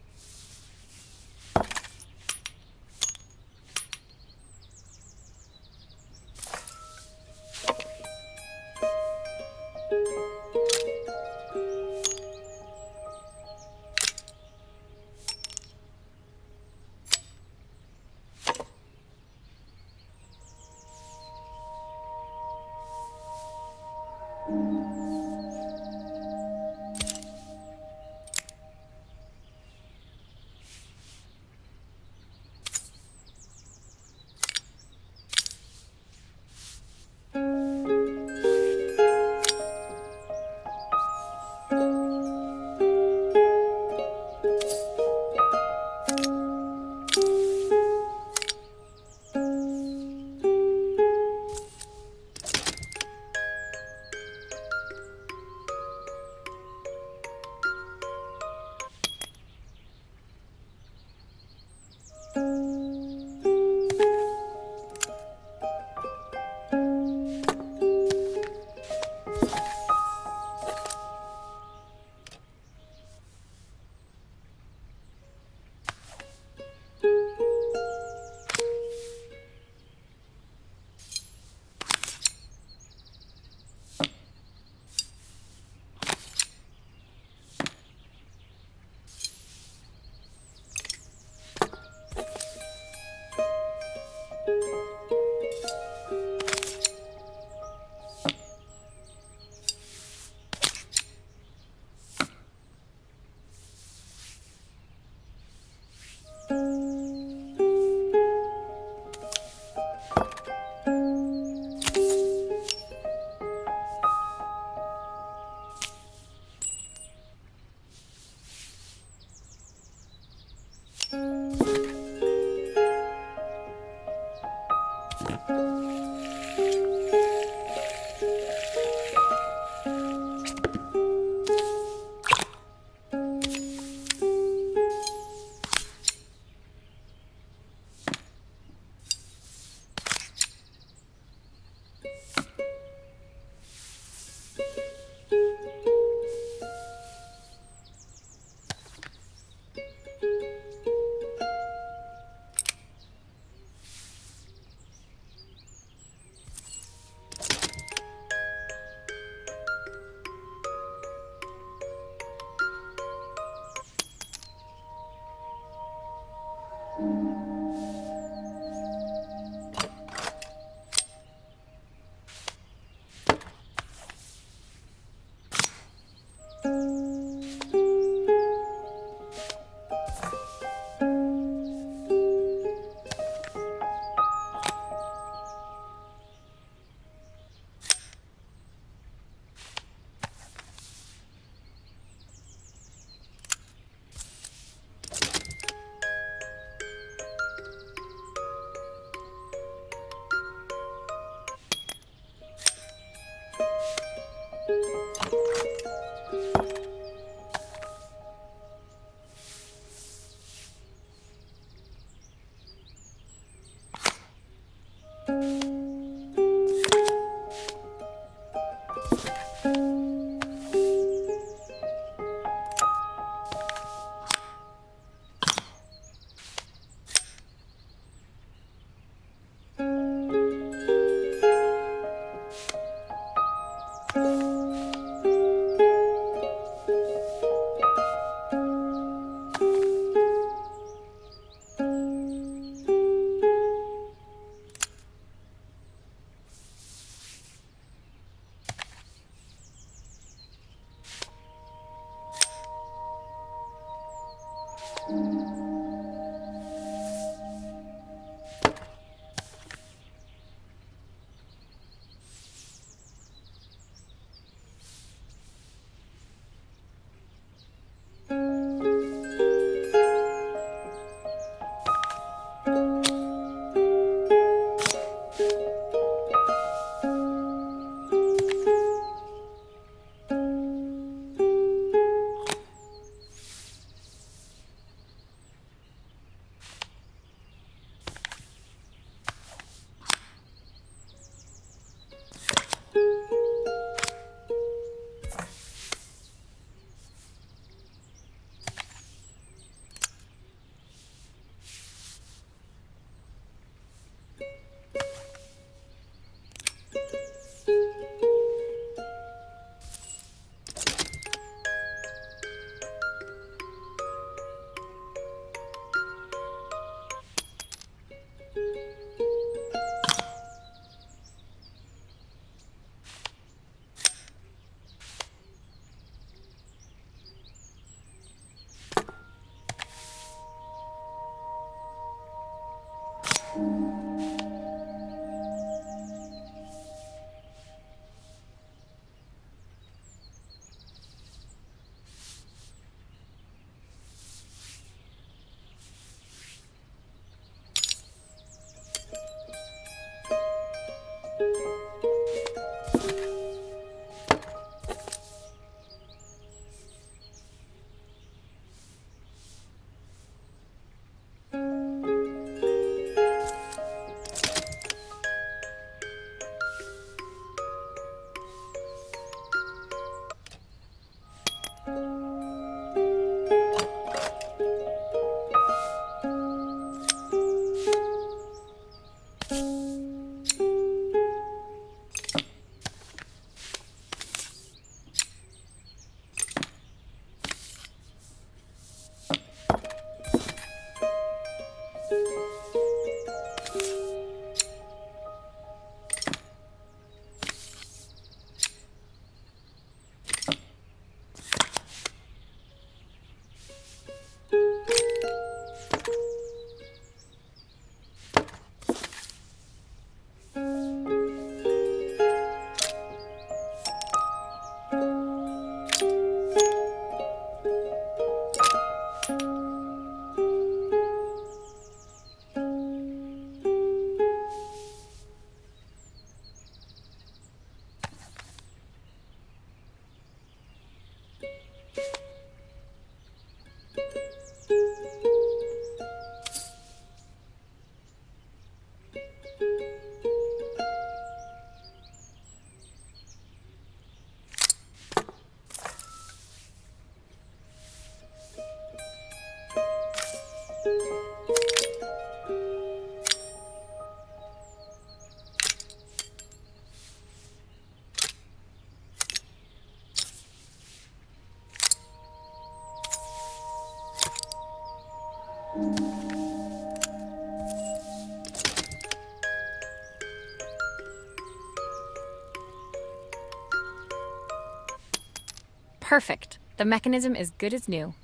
Perfect. The mechanism is good as new.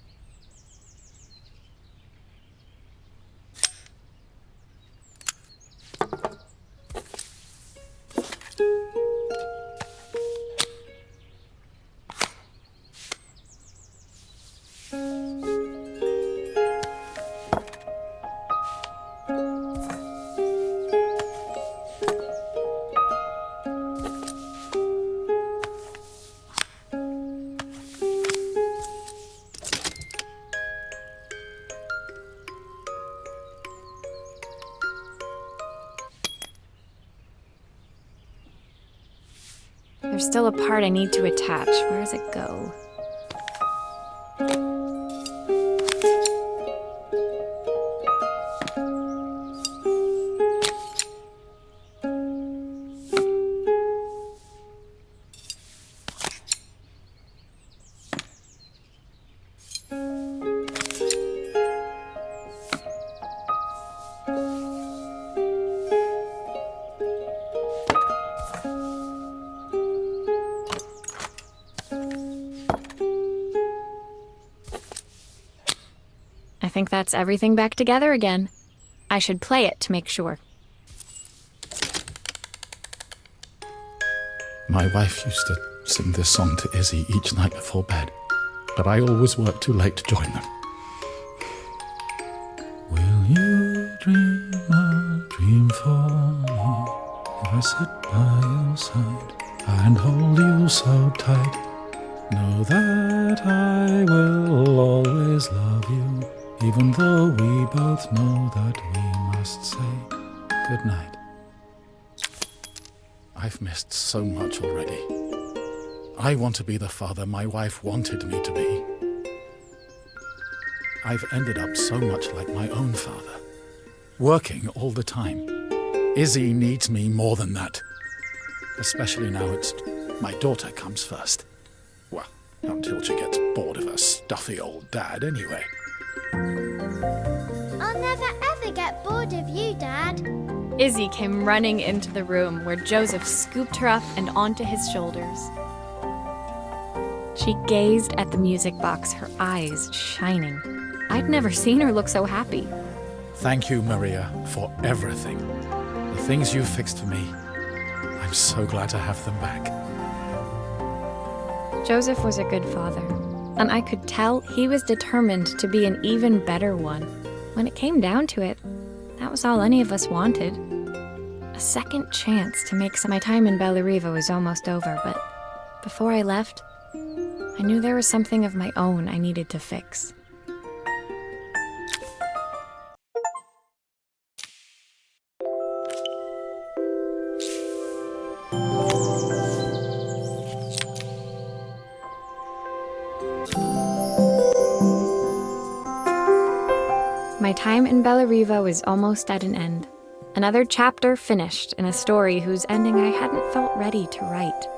There's still a part I need to attach. Where does it go? I think that's everything back together again. I should play it to make sure. My wife used to sing this song to Izzy each night before bed, but I always worked too late to join them. Will you dream a dream for me if I sit by your side and hold you so tight? Know that I will always love you, even though we both know that we must say goodnight. I've missed so much already. I want to be the father my wife wanted me to be. I've ended up so much like my own father, working all the time. Izzy needs me more than that. Especially now it's my daughter comes first. Well, until she gets bored of her stuffy old dad anyway. I'll never ever get bored of you, Dad. Izzy came running into the room where Joseph scooped her up and onto his shoulders. She gazed at the music box, her eyes shining. I'd never seen her look so happy. Thank you, Maria, for everything. The things you've fixed for me. I'm so glad to have them back. Joseph was a good father, and I could tell he was determined to be an even better one. When it came down to it, that was all any of us wanted. A second chance to make my time in Bellariva was almost over, but before I left, I knew there was something of my own I needed to fix. My time in Bellariva was almost at an end. Another chapter finished in a story whose ending I hadn't felt ready to write.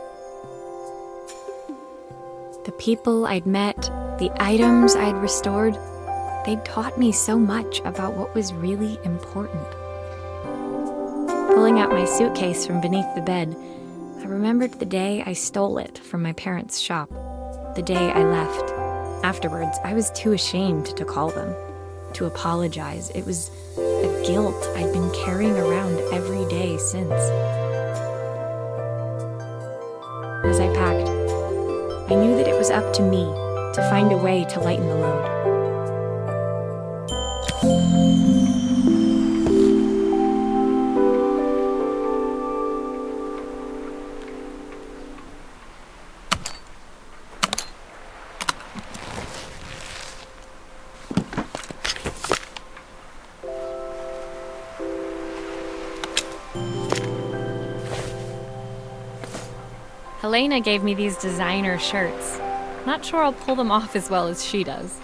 The people I'd met, the items I'd restored, they'd taught me so much about what was really important. Pulling out my suitcase from beneath the bed, I remembered the day I stole it from my parents' shop, the day I left. Afterwards, I was too ashamed to call them, to apologize. It was a guilt I'd been carrying around every day since. As I packed, I knew that it was up to me to find a way to lighten the load. Helena gave me these designer shirts. Not sure I'll pull them off as well as she does.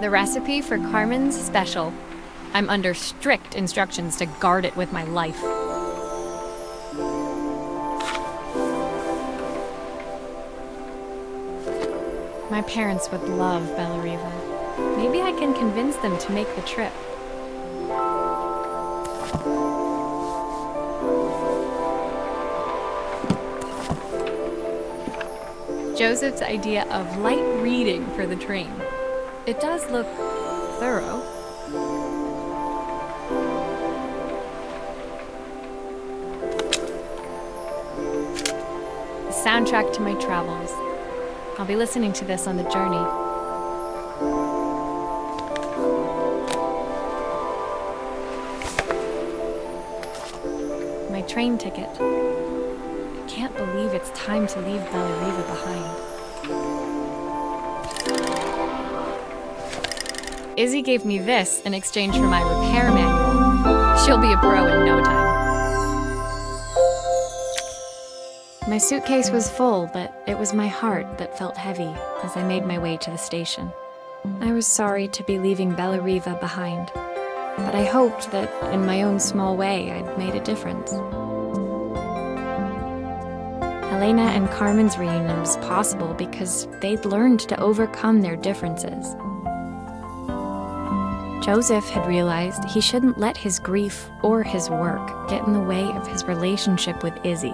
The recipe for Carmen's special. I'm under strict instructions to guard it with my life. My parents would love Bellariva. Maybe I can convince them to make the trip. Joseph's idea of light reading for the train. It does look thorough. The soundtrack to my travels. I'll be listening to this on the journey. My train ticket. I can't believe it's time to leave Bellariva behind. Izzy gave me this in exchange for my repair manual. She'll be a pro in no time. My suitcase was full, but it was my heart that felt heavy as I made my way to the station. I was sorry to be leaving Bellariva behind, but I hoped that in my own small way I'd made a difference. Helena and Carmen's reunion was possible because they'd learned to overcome their differences. Joseph had realized he shouldn't let his grief or his work get in the way of his relationship with Izzy.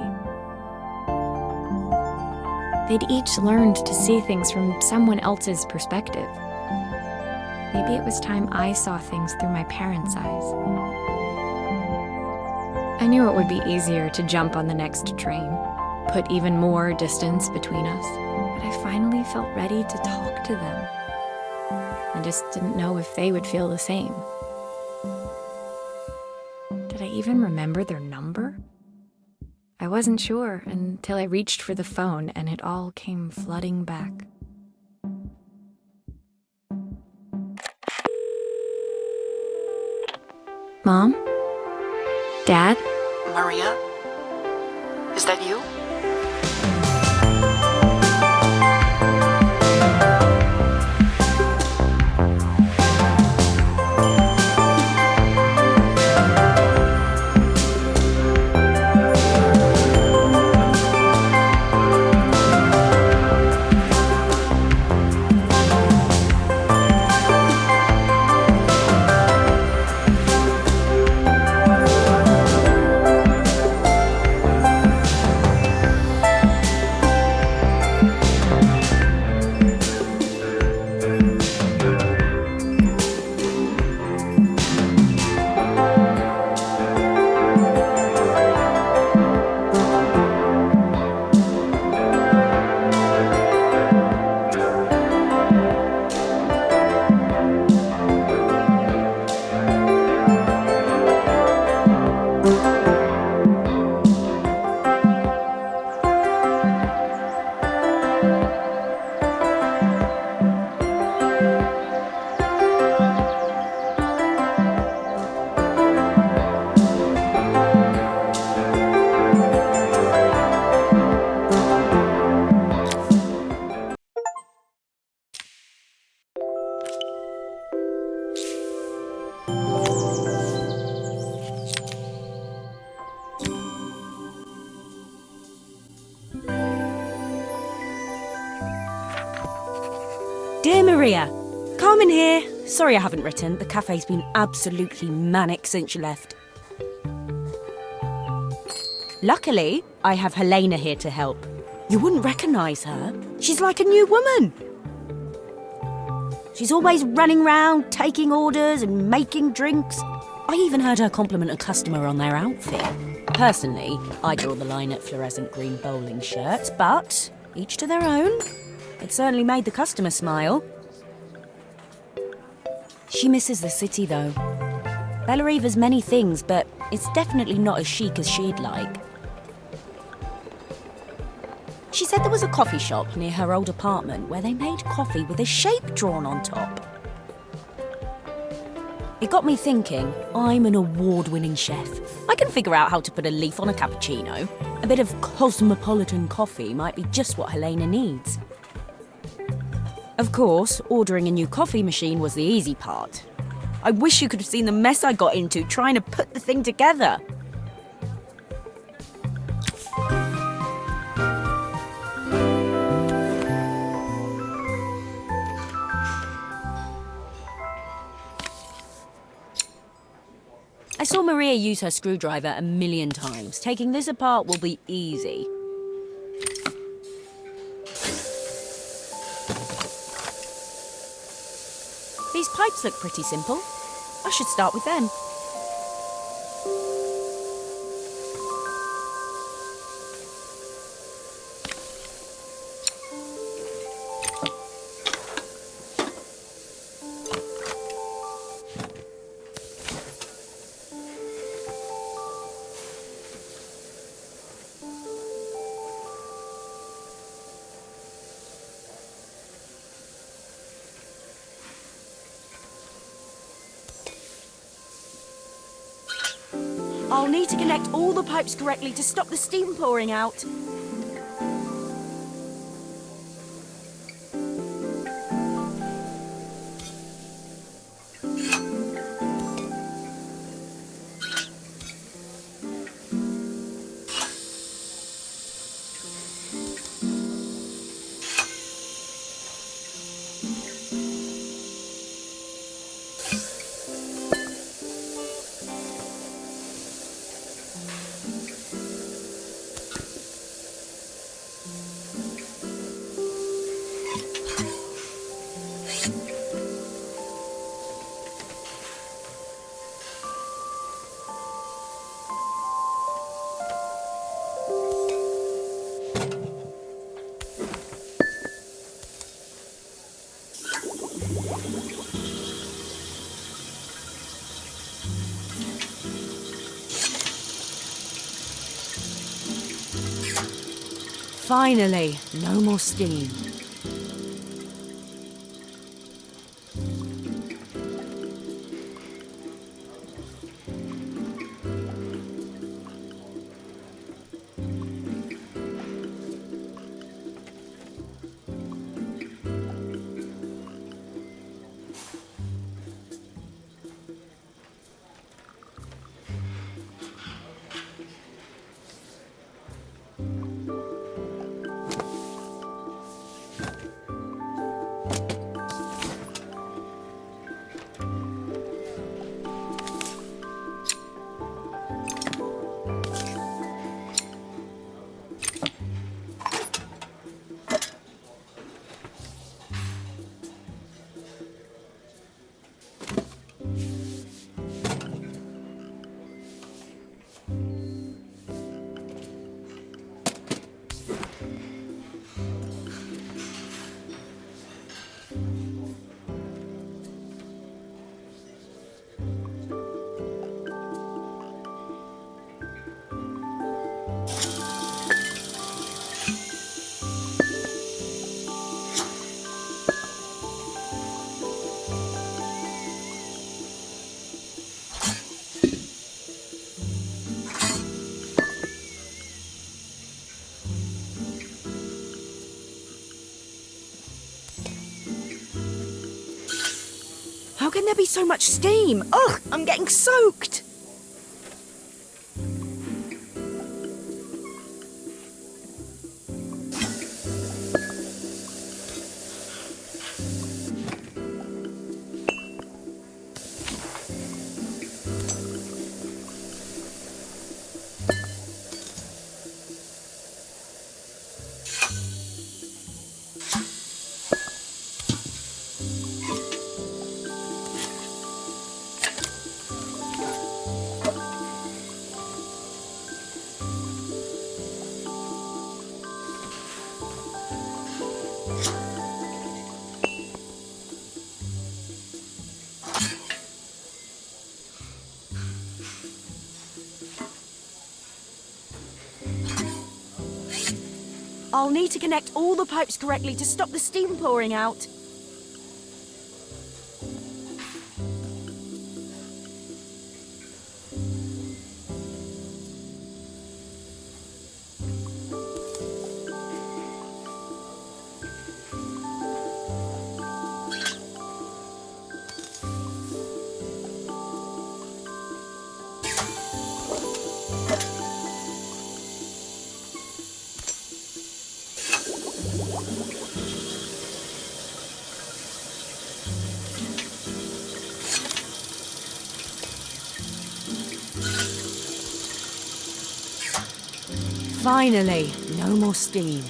They'd each learned to see things from someone else's perspective. Maybe it was time I saw things through my parents' eyes. I knew it would be easier to jump on the next train, put even more distance between us, but I finally felt ready to talk to them. I just didn't know if they would feel the same. Did I even remember their number? I wasn't sure until I reached for the phone and it all came flooding back. Mom? Dad? Maria? Is that you? Dear Maria, Carmen here. Sorry I haven't written. The cafe's been absolutely manic since you left. Luckily, I have Helena here to help. You wouldn't recognise her. She's like a new woman. She's always running round, taking orders and making drinks. I even heard her compliment a customer on their outfit. Personally, I draw the line at fluorescent green bowling shirts, but each to their own. It certainly made the customer smile. She misses the city, though. Bellariva's many things, but it's definitely not as chic as she'd like. She said there was a coffee shop near her old apartment where they made coffee with a shape drawn on top. It got me thinking, I'm an award-winning chef. I can figure out how to put a leaf on a cappuccino. A bit of cosmopolitan coffee might be just what Helena needs. Of course, ordering a new coffee machine was the easy part. I wish you could have seen the mess I got into trying to put the thing together. I saw Maria use her screwdriver a million times. Taking this apart will be easy. These pipes look pretty simple. I should start with them. I'll need to connect all the pipes correctly to stop the steam pouring out. Finally, no more steam. How can there be so much steam? Ugh, I'm getting soaked! I'll need to connect all the pipes correctly to stop the steam pouring out. Finally, no more steam.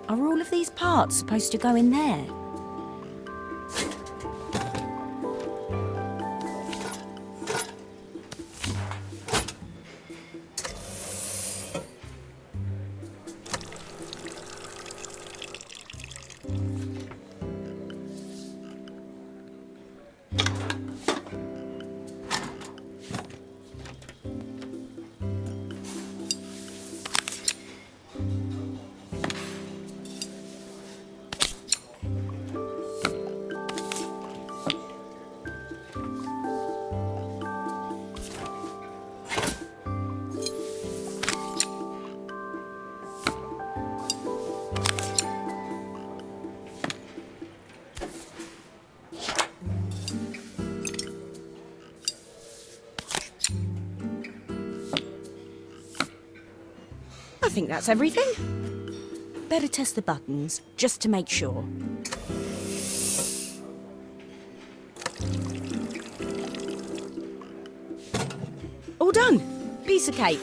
Are all of these parts supposed to go in there? I think that's everything. Better test the buttons, just to make sure. Piece of cake.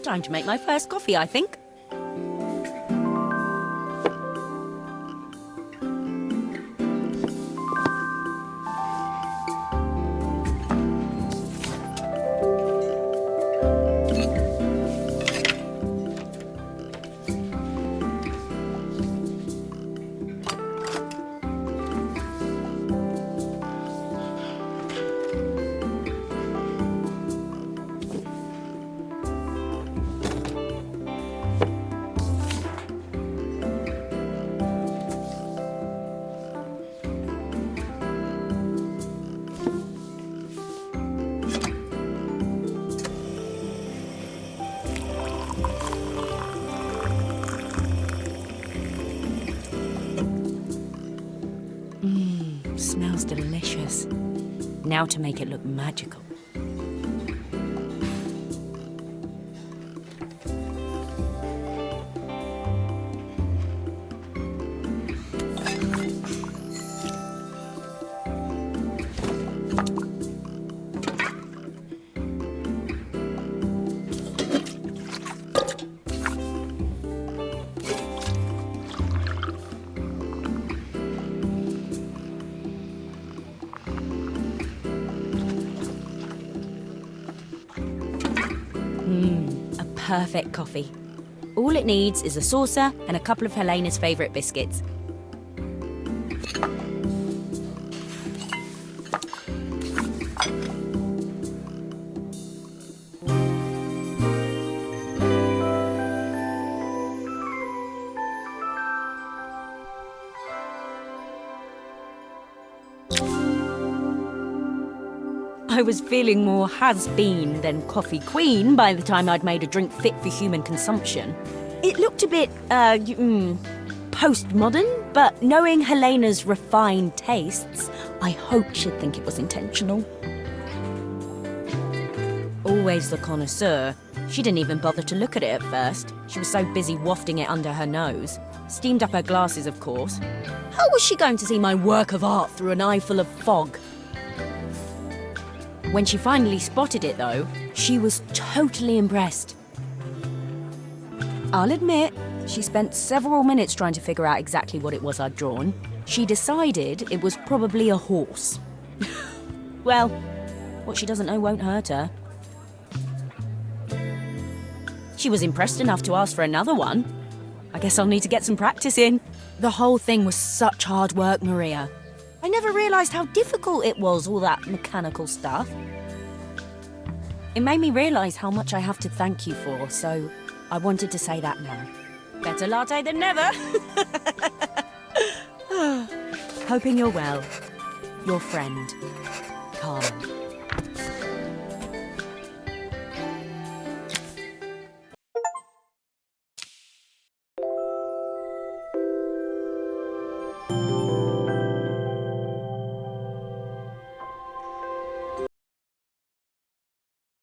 Time to make my first coffee, I think. Smells delicious. Now to make it look magical. A perfect coffee. All it needs is a saucer and a couple of Helena's favourite biscuits. I was feeling more has-been than coffee queen by the time I'd made a drink fit for human consumption. It looked a bit, postmodern, but knowing Helena's refined tastes, I hoped she'd think it was intentional. Always the connoisseur, she didn't even bother to look at it at first. She was so busy wafting it under her nose. Steamed up her glasses, of course. How was she going to see my work of art through an eye full of fog? When she finally spotted it, though, she was totally impressed. I'll admit, she spent several minutes trying to figure out exactly what it was I'd drawn. She decided it was probably a horse. Well, what she doesn't know won't hurt her. She was impressed enough to ask for another one. I guess I'll need to get some practice in. The whole thing was such hard work, Maria. I never realised how difficult it was, all that mechanical stuff. It made me realise how much I have to thank you for, so I wanted to say that now. Better latte than never. Hoping you're well. Your friend, Carmen.